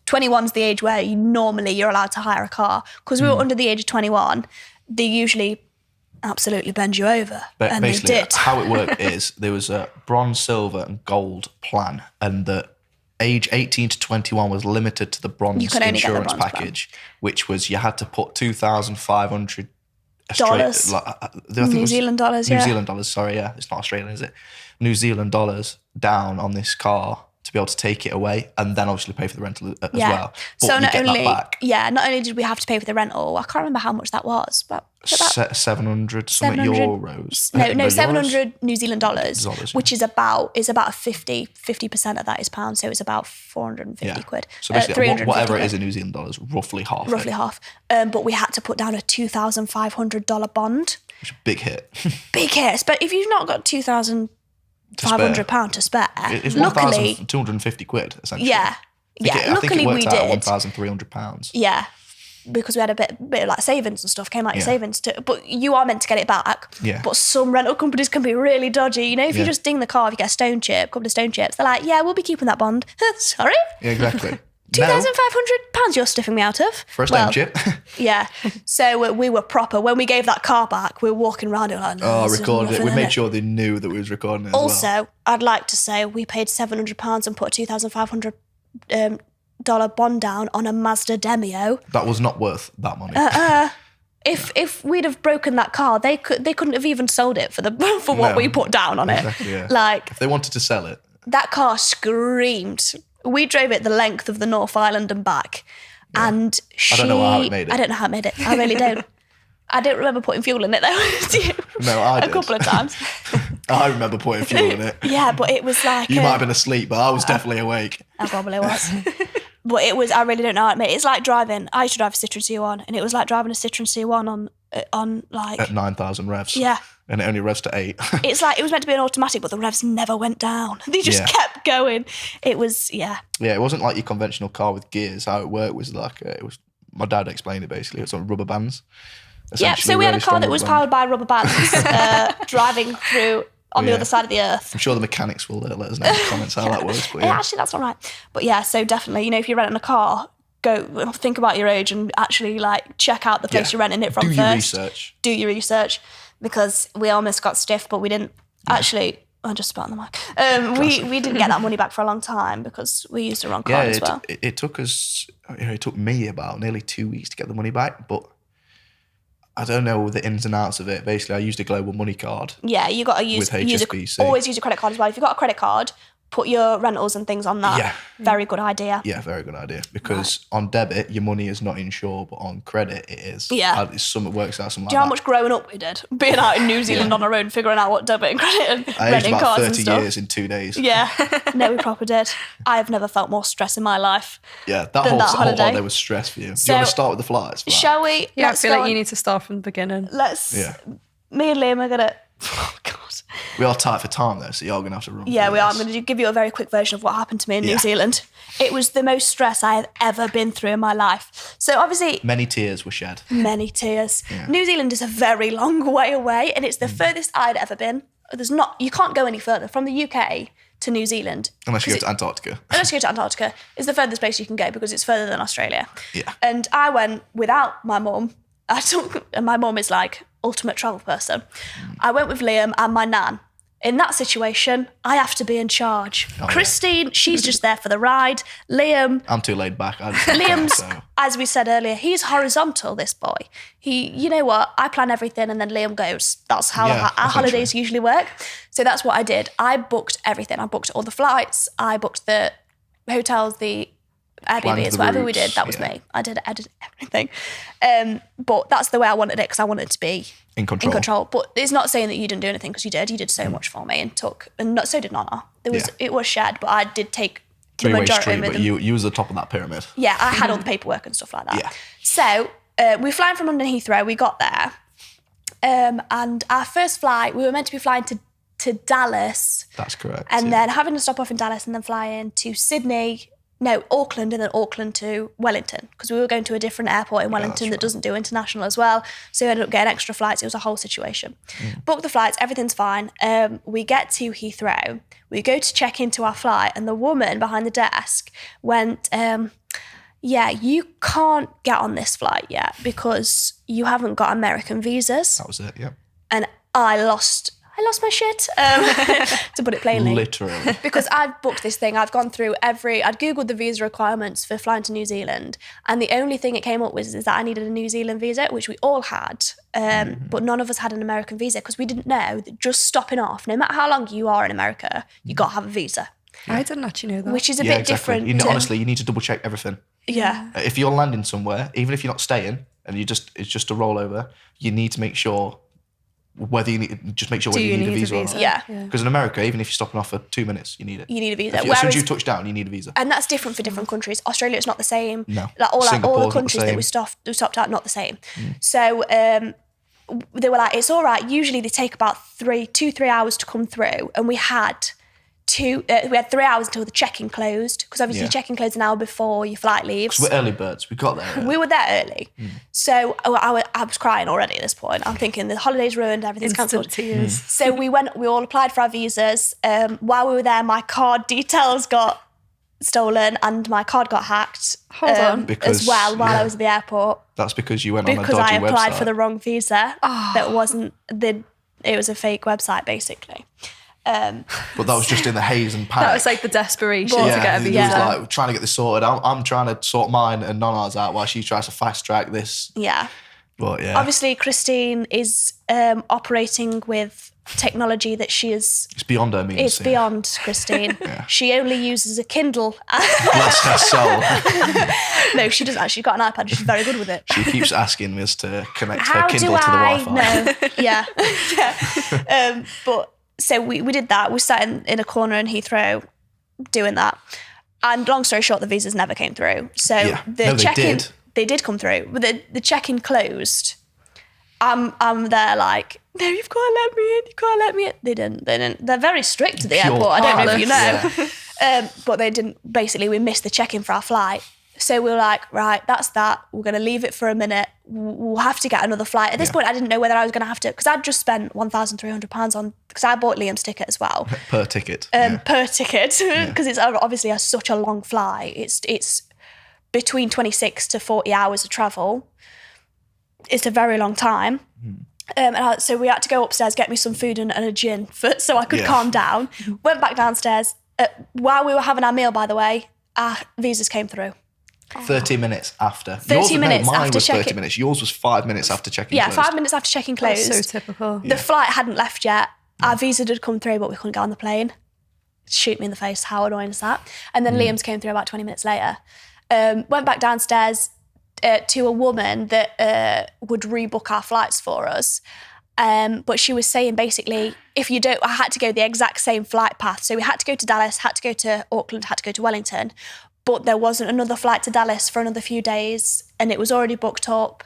21's the age where you're allowed to hire a car. Because we were under the age of 21, they usually absolutely bend you over. But and they basically, did. how it worked is there was a bronze, silver, and gold plan, and the age 18 to 21 was limited to the bronze You could only get the insurance bronze package, which was you had to put $2,500 Dollars. New Zealand dollars, New yeah. Zealand dollars. Sorry, yeah, it's not Australian, is it? New Zealand dollars down on this car to be able to take it away, and then obviously pay for the rental as well. But So you not get only that back. not only did we have to pay for the rental, I can't remember how much that was, but was it about 700 something 700 euros. No, euros? 700 New Zealand dollars, Dollars, yeah. which is about 50% of that is pounds, so it's about 450 quid. So basically, 350 whatever it quid, is in New Zealand dollars, roughly half. roughly half. But we had to put down a $2,500 bond. Which is a big hit. Big hit, but if you've not got £2,500 to spare, It's luckily, 1,250 quid, essentially. yeah, I think luckily it we worked out did. at £1,300. Yeah, because we had a bit of like savings and stuff came out your Yeah. savings too. But you are meant to get it back. Yeah. But some rental companies can be really dodgy. You know, if you Yeah. just ding the car, if you get a stone chip, a couple of stone chips, they're like, yeah, we'll be keeping that bond. Sorry? Yeah, exactly. £2,500 you're stiffing me out of? For a stone chip. Yeah. So we were proper. When we gave that car back, we were walking around it like, no, Oh, this is recorded it. nothing, We innit? made sure they knew that we was recording it as well. Also, I'd like to say we paid £700 and put a $2,500 dollar bond down on a Mazda Demio. That was not worth that money. If we'd have broken that car, they couldn't have even sold it for what No. we put down on it. Exactly, yeah. Like If they wanted to sell it, that car screamed. We drove it the length of the North Island and back, and I don't know how it made it. I don't know how it made it. I really don't. I don't remember putting fuel in it though. Do you? No, I a did. couple of times. I remember putting fuel in it. Yeah, but it was like You might have been asleep, but I was definitely awake. I probably was. But it was, I really don't know how it made it. It's like driving, I used to drive a Citroen C1 and it was like driving a Citroen C1 on like, At 9,000 revs. yeah. And it only revs to 8. It's like, it was meant to be an automatic, but the revs never went down. They just Yeah. kept going. It was, yeah. Yeah, it wasn't like your conventional car with gears. How it worked was like, it was, my dad explained it basically. It was on rubber bands. Yeah, so we had a Essentially car really that was strong powered by rubber bands, driving through on the Yeah. other side of the earth. I'm sure the mechanics will let us know in the comments how that works. But Yeah, yeah. actually, that's not right. But yeah, so definitely, you know, if you're renting a car, go think about your age and actually like check out the place Yeah. you're renting it from Do first. your research. Do your research, because we almost got stiff, but we didn't. Actually, I just spat on the mic. We didn't get that money back for a long time because we used the wrong card as well. It took us. It took me about nearly 2 weeks to get the money back, but I don't know the ins and outs of it. Basically, I used a global money card. Yeah, you got to use always use a credit card as well. If you've got a credit card, put your rentals and things on that. Yeah. Very good idea. Yeah, very good idea. Because on debit, your money is not insured, but on credit, it is. Yeah. It works out something Do you know like how much growing up we did? Being out in New Zealand on our own, figuring out what debit and credit and I aged renting about cars and 30 stuff. years in 2 days. Yeah. No, we proper did. I have never felt more stress in my life. Yeah, that whole holiday was stress for you. Do you want to start with the flights? Shall we? Yeah, I feel like you need to start from the beginning. Me and Liam are going to... Oh, God. We are tight for time, though, so you're going to have to run. Yeah, we are. I'm going to give you a very quick version of what happened to me in New Zealand. It was the most stress I have ever been through in my life. So obviously... Many tears were shed. Many tears. Yeah. New Zealand is a very long way away, and it's the furthest I'd ever been. You can't go any further from the UK to New Zealand. Unless you go to Antarctica. Unless you go to Antarctica. It's the furthest place you can go because it's further than Australia. Yeah. And I went without my mum. And my mum is like ultimate travel person. I went with Liam and my nan. In that situation, I have to be in charge. Christine, she's just there for the ride. Liam... I'm too laid back. Liam's, as we said earlier, he's horizontal, this boy. You know what? I plan everything and then Liam goes. That's how our holidays usually work. So that's what I did. I booked everything. I booked all the flights. I booked the hotels, the Airbnbs, whatever we did. That was me. I did everything. But that's the way I wanted it because I wanted to be in control. But it's not saying that you didn't do anything because you did. You did so much for me so did Nana. It was shared, but I did take the majority of it. But you was the top of that pyramid. Yeah, I had all the paperwork and stuff like that. Yeah. So we're flying from London Heathrow. We got there, and our first flight, we were meant to be flying to Dallas. That's correct. And then having to stop off in Dallas and then fly in to Sydney. No, Auckland, and then Auckland to Wellington because we were going to a different airport in Wellington that doesn't do international as well. So we ended up getting extra flights. It was a whole situation. Booked the flights, everything's fine. We get to Heathrow. We go to check into our flight and the woman behind the desk went, you can't get on this flight yet because you haven't got American visas. That was it, yeah. And I lost my shit, to put it plainly. Literally. Because I'd booked this thing, I'd gone through I'd Googled the visa requirements for flying to New Zealand, and the only thing it came up with is that I needed a New Zealand visa, which we all had, but none of us had an American visa because we didn't know that just stopping off, no matter how long you are in America, you got to have a visa. Yeah. I didn't actually know that. Which is a bit different. Honestly, you need to double check everything. Yeah. If you're landing somewhere, even if you're not staying, and it's just a rollover, you need to make sure whether you need a visa or not. Yeah. Because in America, even if you're stopping off for 2 minutes, you need it. You need a visa. As soon as you touch down, you need a visa. And that's different for different countries. Australia is not the same. No. All the countries that we stopped at, not the same. So they were like, it's all right. Usually they take about 3 hours to come through. And we had 3 hours until the check-in closed because obviously check-in closed an hour before your flight leaves. Because we're early birds. We got there early. We were there early. So I was crying already at this point. I'm thinking the holiday's ruined, everything's cancelled. So we all applied for our visas. While we were there, my card details got stolen and my card got hacked as well while I was at the airport. That's because you went on a dodgy website. Because I applied for the wrong visa. That wasn't it was a fake website basically. But that was just in the haze and panic. That was like the desperation to get a visa. It was like trying to get this sorted. I'm trying to sort mine and Nana's out while she tries to fast track this. Yeah. But yeah. Obviously, Christine is operating with technology that she is... It's beyond her means. It's beyond Christine. She only uses a Kindle. Bless her soul. No, she doesn't actually. She's got an iPad. She's very good with it. She keeps asking us to connect her Kindle to the Wi-Fi. No. Yeah. But... So we did that. We sat in a corner in Heathrow doing that. And long story short, the visas never came through. So the check-in... They did come through. But the check-in closed. I'm there like, no, you've got to let me in. You've got to let me in. They didn't. They're very strict at the airport. I don't know if you know. But they didn't. Basically, we missed the check-in for our flight. So we were like, right, that's that. We're going to leave it for a minute. We'll have to get another flight. At this point, I didn't know whether I was going to have to, because I'd just spent £1,300 on, because I bought Liam's ticket as well. Per ticket. Per ticket, because it's obviously such a long flight. It's between 26 to 40 hours of travel. It's a very long time. So we had to go upstairs, get me some food and a gin so I could calm down. Went back downstairs. While we were having our meal, by the way, our visas came through. 30 minutes after. 30 minutes mine after was 30 checking. minutes. Yours was 5 minutes after checking Yeah, closed. 5 minutes after checking closed. That's so typical. The flight hadn't left yet. Our visa did come through, but we couldn't get on the plane. Shoot me in the face. How annoying is that? And then Liam's came through about 20 minutes later. Went back downstairs to a woman that would rebook our flights for us. But she was saying basically, I had to go the exact same flight path. So we had to go to Dallas, had to go to Auckland, had to go to Wellington. But there wasn't another flight to Dallas for another few days and it was already booked up.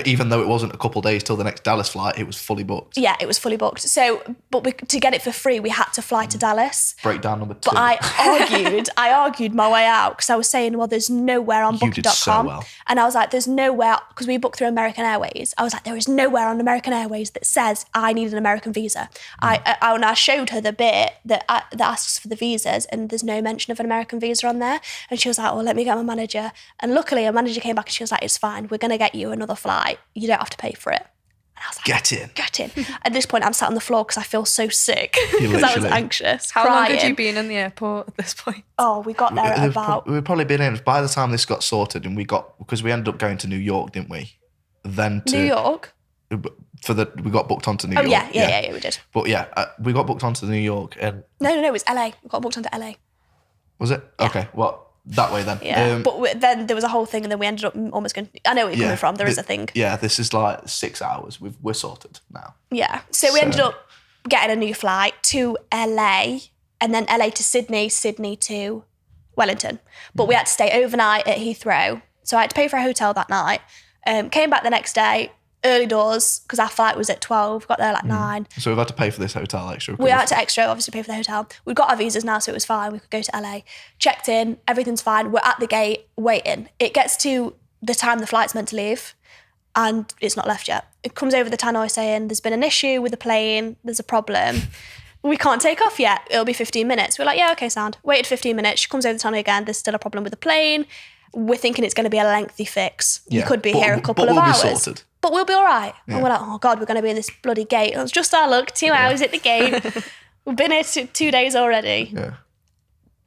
Even though it wasn't a couple of days till the next Dallas flight, it was fully booked. Yeah, it was fully booked. So, to get it for free, we had to fly to Dallas. Breakdown number 2. But I argued my way out because I was saying, well, there's nowhere on You booking.com. did so well. And I was like, there's nowhere, because we booked through American Airways. I was like, there is nowhere on American Airways that says I need an American visa. And I showed her the bit that asks for the visas and there's no mention of an American visa on there. And she was like, well, let me get my manager. And luckily, our manager came back and she was like, it's fine. We're going to get you another flight. You don't have to pay for it. And I was like, Get in. At this point, I'm sat on the floor because I feel so sick because I was anxious. How crying. long had you been in the airport at this point? Oh, we got there at about... We'd probably been in, by the time this got sorted and because we ended up going to New York, didn't we? Then to... New York? We got booked onto New York. Yeah, we did. But we got booked onto New York and... No, it was LA. We got booked onto LA. Was it? Yeah. Okay, well, that way then. Yeah, but then there was a whole thing and then we ended up almost going... I know where you're coming from. There is a thing. Yeah, this is like 6 hours. We're sorted now. Yeah, so we ended up getting a new flight to LA and then LA to Sydney, Sydney to Wellington. But we had to stay overnight at Heathrow. So I had to pay for a hotel that night. Came back the next day, early doors, because our flight was at 12, got there like 9. So we've had to pay for this hotel extra. We had to obviously pay for the hotel. We've got our visas now, so it was fine. We could go to LA. Checked in, everything's fine. We're at the gate waiting. It gets to the time the flight's meant to leave and it's not left yet. It comes over the tannoy saying there's been an issue with the plane, there's a problem. We can't take off yet. It'll be 15 minutes. We're like, yeah, okay, sound. Waited 15 minutes. She comes over the tannoy again. There's still a problem with the plane. We're thinking it's going to be a lengthy fix. You could be here a couple of hours. Be sorted. But we'll be all right. Yeah. And we're like, oh God, we're going to be in this bloody gate. It was just our luck. 2 hours at the gate. We've been here 2 days already. Yeah.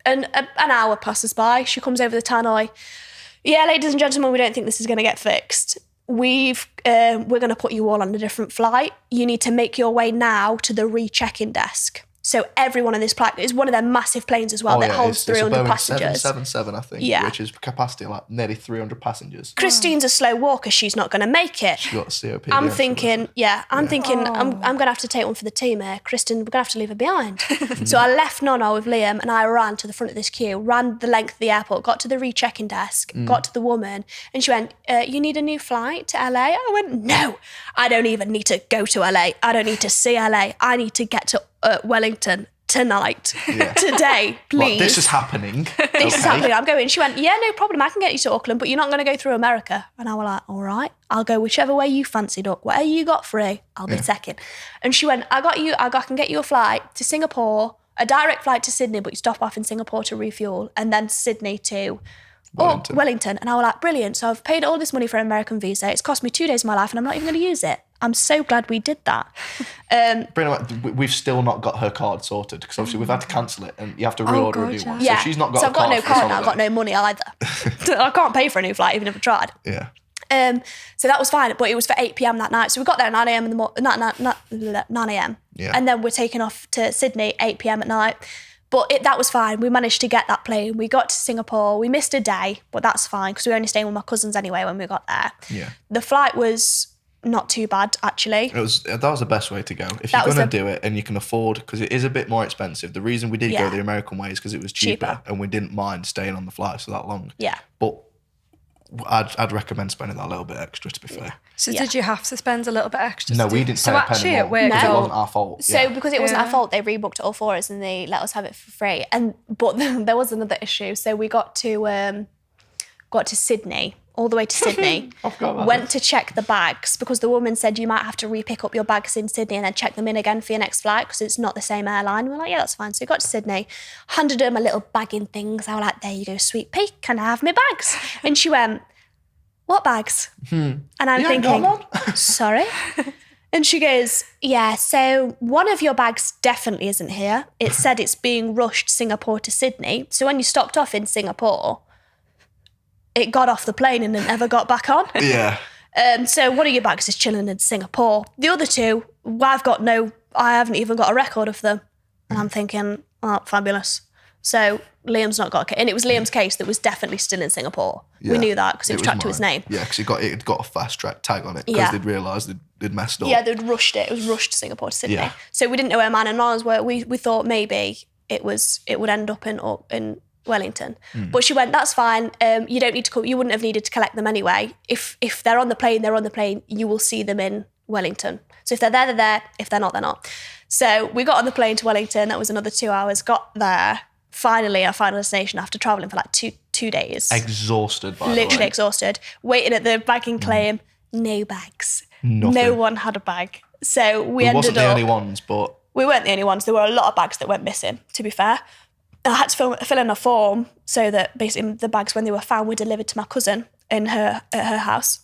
And an hour passes by. She comes over the tannoy. Yeah, ladies and gentlemen, we don't think this is going to get fixed. We're going to put you all on a different flight. You need to make your way now to the re-check-in desk. So everyone in this plane is one of their massive planes as well that holds 300 passengers. 777, I think, which is capacity like nearly 300 passengers. Christine's a slow walker. She's not going to make it. She got COPD. I'm thinking, I'm going to have to take one for the team here. Kristen, we're going to have to leave her behind. So I left Nonna with Liam and I ran to the front of this queue, ran the length of the airport, got to the re-check-in desk, got to the woman, and she went, you need a new flight to LA? I went, no, I don't even need to go to LA. I don't need to see LA. I need to get to Wellington tonight, today, please. Like, this is happening. This is happening. I'm going. She went, yeah, no problem. I can get you to Auckland, but you're not going to go through America. And I was like, all right, I'll go whichever way you fancy, duck. Whatever you got free, I'll be second. And she went, I can get you a flight to Singapore, a direct flight to Sydney, but you stop off in Singapore to refuel, and then Sydney to Wellington. And I was like, brilliant. So I've paid all this money for an American visa. It's cost me 2 days of my life and I'm not even going to use it. I'm so glad we did that. We've still not got her card sorted because obviously we've had to cancel it and you have to reorder a new one. Yeah. So she's not got so a I've got card no card now. I've got no money either. I can't pay for a new flight even if I tried. Yeah. So that was fine, but it was for 8 p.m. that night. So we got there at 9 a.m. in the morning, 9 a.m. Yeah. And then we're taking off to Sydney 8 p.m. at night. But that was fine. We managed to get that plane. We got to Singapore. We missed a day, but that's fine because we were only staying with my cousins anyway when we got there. Yeah. The flight was not too bad, actually. That was the best way to go. If you're going to do it and you can afford, because it is a bit more expensive. The reason we did go the American way is because it was cheaper and we didn't mind staying on the flight for that long. Yeah. But I'd recommend spending that little bit extra, to be fair. So did you have to spend a little bit extra? No, we didn't pay a penny more because it wasn't our fault. So because it wasn't our fault, they rebooked it all for us and they let us have it for free. But there was another issue. So we got to Sydney, all the way to Sydney. Went to check the bags because the woman said you might have to re-pick up your bags in Sydney and then check them in again for your next flight because it's not the same airline. We're like, yeah, that's fine. So we got to Sydney, handed her my little bagging things. I was like, there you go, sweet pea, can I have my bags? And she went, what bags? And I'm thinking, sorry? And she goes, yeah, so one of your bags definitely isn't here. It said it's being rushed Singapore to Sydney. So when you stopped off in Singapore, it got off the plane and then never got back on. Yeah. So one of your bags is chilling in Singapore. The other two, I haven't even got a record of them. And I'm thinking, oh, fabulous. So Liam's not got a case. And it was Liam's case that was definitely still in Singapore. Yeah. We knew that because it was tracked to his name. Yeah, because it got a fast track tag on it because they'd realised they'd messed up. Yeah, they'd rushed it. It was rushed to Singapore to Sydney. Yeah. So we didn't know where Man and Lars were. We thought maybe it would end up in Wellington. But she went, that's fine. You don't need to you wouldn't have needed to collect them anyway. If they're on the plane, they're on the plane. You will see them in Wellington. So if they're there, they're there. If they're not, they're not. So we got on the plane to Wellington. That was another 2 hours. Got there. Finally, our final destination after travelling for like two days. Exhausted, by the way. Literally exhausted. Waiting at the bagging claim. No bags. Nothing. No one had a bag. So we ended wasn't the up... only ones, but... We weren't the only ones. There were a lot of bags that went missing, to be fair. I had to fill in a form so that basically the bags, when they were found, were delivered to my cousin at her house.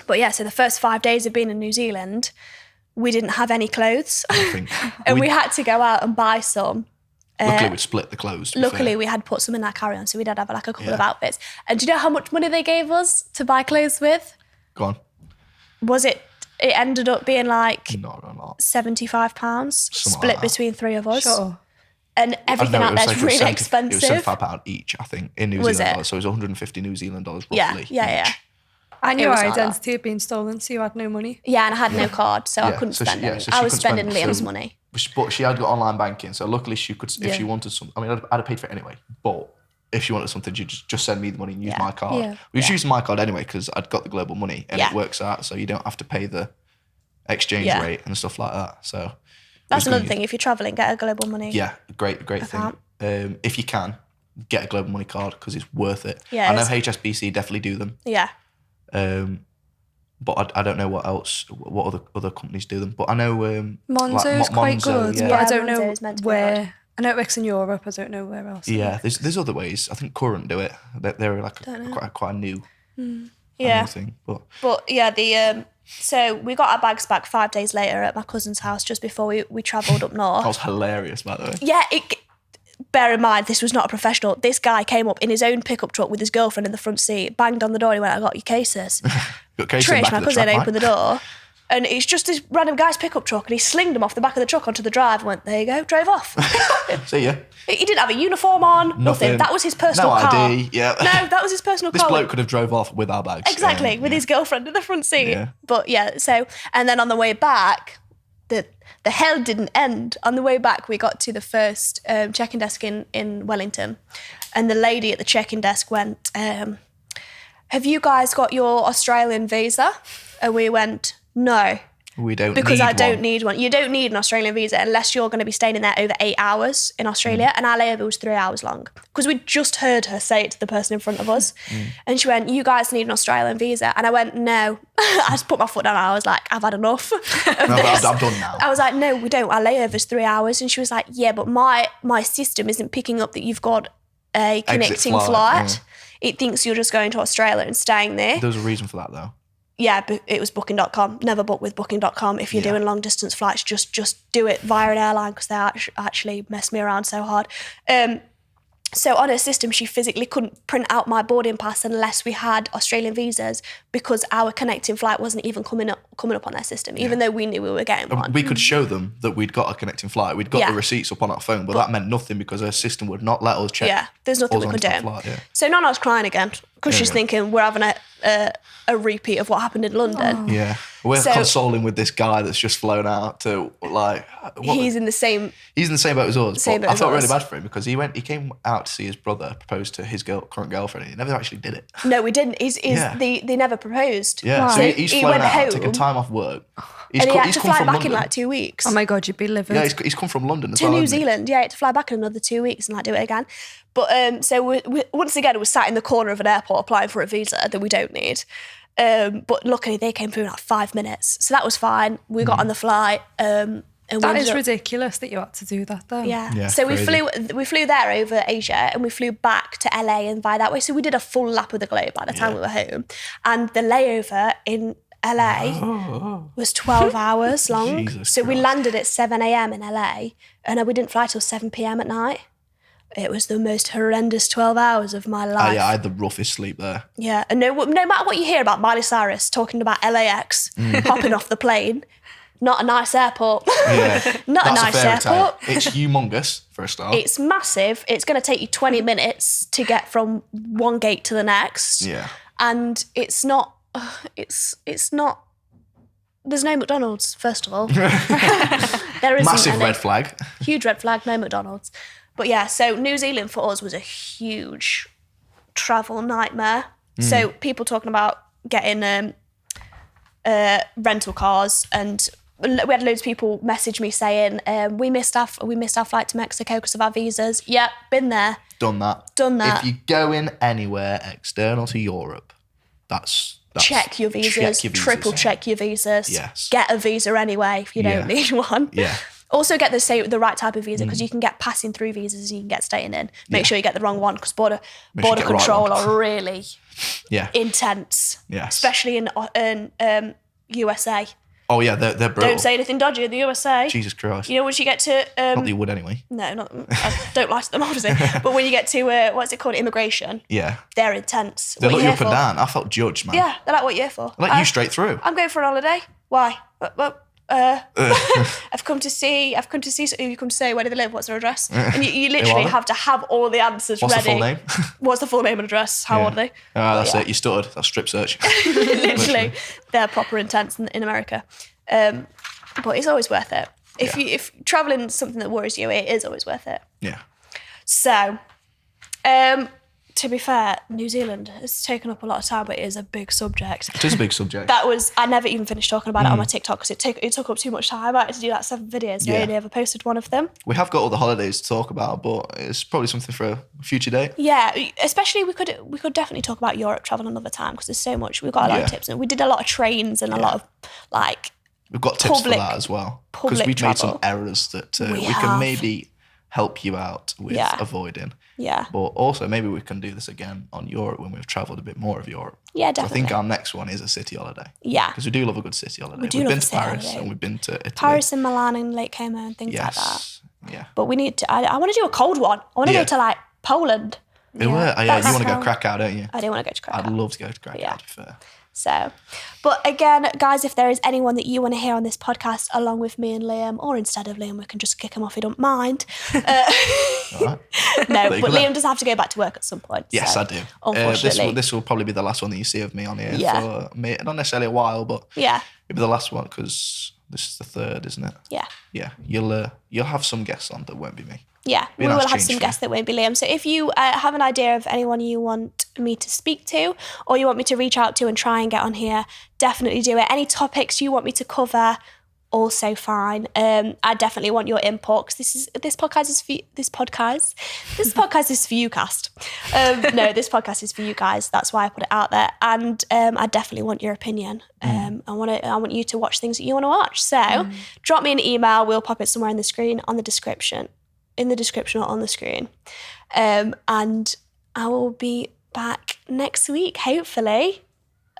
But yeah, so the first 5 days of being in New Zealand, we didn't have any clothes. And we had to go out and buy some. Luckily, we'd split the clothes. Luckily, we had put some in our carry-on, so we did have like a couple of outfits. And do you know how much money they gave us to buy clothes with? Go on. It ended up being like Not a lot. £75 split like that. between three of us. Sure. And everything out there's really expensive. It was £75 each, I think, in New Zealand dollars. So it was 150 New Zealand dollars roughly. Yeah. And It your was like identity had been stolen, so you had no money. Yeah, and I had no card, so I couldn't so spend she- yeah, any. so she I was couldn't spending spend- Liam's so- money. But she had got online banking, so luckily she could, if Yeah. she wanted some, I mean, I'd have paid for it anyway, but if she wanted something, she'd just send me the money and use my card. Yeah. We was using my card anyway because I'd got the global money and Yeah. it works out, so you don't have to pay the exchange Yeah. rate and stuff like that. So it That's was another good. thing. If you're traveling, get a global money. Yeah, great Account. thing. If you can, get a global money card because it's worth it. Yeah, I know it's- HSBC definitely do them. Yeah. But I don't know what other companies do them. But I know Monzo's quite good, Yeah, but I Yeah, don't Monzo know is meant to be where. I know it works in Europe. I don't know where else. yeah. There's other ways. I think Current do it. They're like quite a new Yeah. thing. But But yeah, so we got our bags back 5 days later at my cousin's house just before we travelled up north. that was hilarious, by the way. Yeah, bear in mind, this was not a professional. This guy came up in his own pickup truck with his girlfriend in the front seat, banged on the door, he went, I got your cases. Got cases in Trish, back my of the cousin, truck, opened mate. the door, and it's just this random guy's pickup truck, and he slinged him off the back of the truck onto the drive and went, there you go, drove off. See ya. He didn't have a uniform on, nothing. That was his personal no car. ID. Yeah. No, that was his personal This car. bloke could have drove off with our bags. Exactly, with his girlfriend in the front seat. Yeah. But yeah, so, and then on the way back, the hell didn't end. On the way back, we got to the first check-in desk in Wellington, and the lady at the check-in desk went, have you guys got your Australian visa? And we went, no. We don't Because need I don't one. need one. You don't need an Australian visa unless you're going to be staying in there over 8 hours in Australia. And our layover was 3 hours long. Because we'd just heard her say it to the person in front of us. And she went, you guys need an Australian visa. And I went, no. I just put my foot down and I was like, I've had enough of this. I'm done now. I was like, no, we don't. Our layover's 3 hours. And she was like, yeah, but my system isn't picking up that you've got a connecting flight. It thinks you're just going to Australia and staying there. There was a reason for that, though. Yeah, but it was booking.com. Never book with booking.com. If you're doing long distance flights, just do it via an airline because they actually mess me around so hard. So on her system, she physically couldn't print out my boarding pass unless we had Australian visas because our connecting flight wasn't even coming up on their system, even though we knew we were getting one. We could show them that we'd got a connecting flight. We'd got Yeah. the receipts up on our phone, but that meant nothing because her system would not let us check. Yeah, there's nothing us we could onto that do. flight, yeah. So Nana's crying again because she's Yeah. thinking we're having a repeat of what happened in London. Yeah. We're So- consoling with this guy that's just flown out to He's in the same... He's in the same boat as us. Same But boat I as felt really us. bad for him because he came out to see his brother propose to his current girlfriend and he never actually did it. No, we didn't. Yeah. They never proposed. Yeah. So he's he flown went out, home. taken time off work. He's And he had he's to come fly from back London. in like 2 weeks. Oh my God, you'd be livid. Yeah, he's come from London as to well. New hasn't he? Zealand. Yeah, he had to fly back in another 2 weeks and like do it again. But so we once again, we're sat in the corner of an airport applying for a visa that we don't need. But luckily they came through in like 5 minutes. So that was fine. We got on the flight. And we That ended is up- ridiculous that you had to do that though. Yeah. Yeah, So we crazy. flew there over Asia and we flew back to LA and by that way. So we did a full lap of the globe by the time we were home. And the layover in LA was 12 hours long. Jesus so we Christ. landed at 7 a.m. in LA and we didn't fly till 7 p.m. at night. It was the most horrendous 12 hours of my life. Yeah, I had the roughest sleep there. Yeah, and no matter what you hear about Miley Cyrus talking about LAX, hopping off the plane, not a nice airport. Yeah, Not a that's nice fairy airport. tale. It's humongous for a start. It's massive. It's going to take you 20 minutes to get from one gate to the next. Yeah. And it's not, it's not, there's no McDonald's, first of all. There isn't Massive any. red flag. Huge red flag, no McDonald's. But yeah, so New Zealand for us was a huge travel nightmare. So people talking about getting rental cars, and we had loads of people message me saying we missed our flight to Mexico because of our visas. Yep, been there. Done that. Done If you're going anywhere external to Europe, that's check your visas, check your visas, triple yeah. check your visas. Yes. Get a visa anyway if you don't need one. Yeah. Also get the right type of visa because you can get passing through visas and you can get staying in. Make sure you get the wrong one because border Make sure you get the right control one. are really Yeah. intense. Yes. Especially in USA. Oh yeah, they're brutal. Don't say anything dodgy in the USA. Jesus Christ. You know, once you get to Not that you would anyway. no, not I don't like them obviously. But when you get to what's it called, immigration, Yeah. they're intense. They What look you you here up and for? down. I felt judged, man. Yeah, they're like, what you here for? Let you straight through. I'm going for an holiday. Why? I've come to see. Who you come to say? Where do they live? What's their address? And you literally they? have to have all the answers What's ready. the full name? What's the full name and address? How old are they? That's yeah. it. You stuttered. That's strip search. Literally, they're proper intense in America. But it's always worth it. If traveling is something that worries you, it is always worth it. Yeah. So, to be fair, New Zealand has taken up a lot of time, but it is a big subject. It is a big subject. I never even finished talking about it on my TikTok because it took up too much time. I had to do like 7 videos. I only ever posted one of them. We have got all the holidays to talk about, but it's probably something for a future date. Yeah, especially we could definitely talk about Europe travel another time because there's so much. We've got a lot of tips, and we did a lot of trains and a lot of like. We've got tips Public- for that as well. Because public we've made some travel. errors that we have. can maybe help you out with Yeah. avoiding. Yeah. But also maybe we can do this again on Europe when we've travelled a bit more of Europe. Yeah, So I definitely. think our next one is a city holiday. Yeah. Because we do love a good city holiday. We do We've love been a to city Paris holiday. and we've been to Italy. Paris and Milan and Lake Como and things like that. Yes. Yeah. But we need to. I want to do a cold one. I want to Yeah. go to like Poland. You want to That's go how- Krakow, don't you? I do want to go to Krakow. I'd love to go to Krakow, Yeah. to be fair. So, but again, guys, if there is anyone that you want to hear on this podcast along with me and Liam, or instead of Liam, we can just kick him off if you don't mind. All right. No, you but go then. Liam does have to go back to work at some point. Yes, so, I do. Unfortunately. This will probably be the last one that you see of me on here Yeah. for not necessarily a while, but Yeah, it'll be the last one because this is the third, isn't it? yeah. Yeah, you'll have some guests on that won't be me. Yeah, Be we a nice will have change some for you. guests that won't be Liam. So if you have an idea of anyone you want me to speak to or you want me to reach out to and try and get on here, definitely do it. Any topics you want me to cover, also fine. I definitely want your input because this podcast is for you, cast. No, this podcast is for you guys. That's why I put it out there, and I definitely want your opinion. I want you to watch things that you want to watch. So drop me an email. We'll pop it somewhere in the screen, on the description, or on the screen, and I will be back next week, hopefully.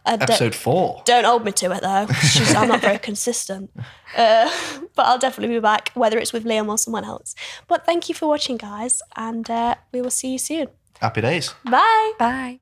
Episode 4. Don't hold me to it though. It's just, I'm not very consistent. But I'll definitely be back, whether it's with Liam or someone else. But thank you for watching, guys, and we will see you soon. Happy days. Bye. Bye.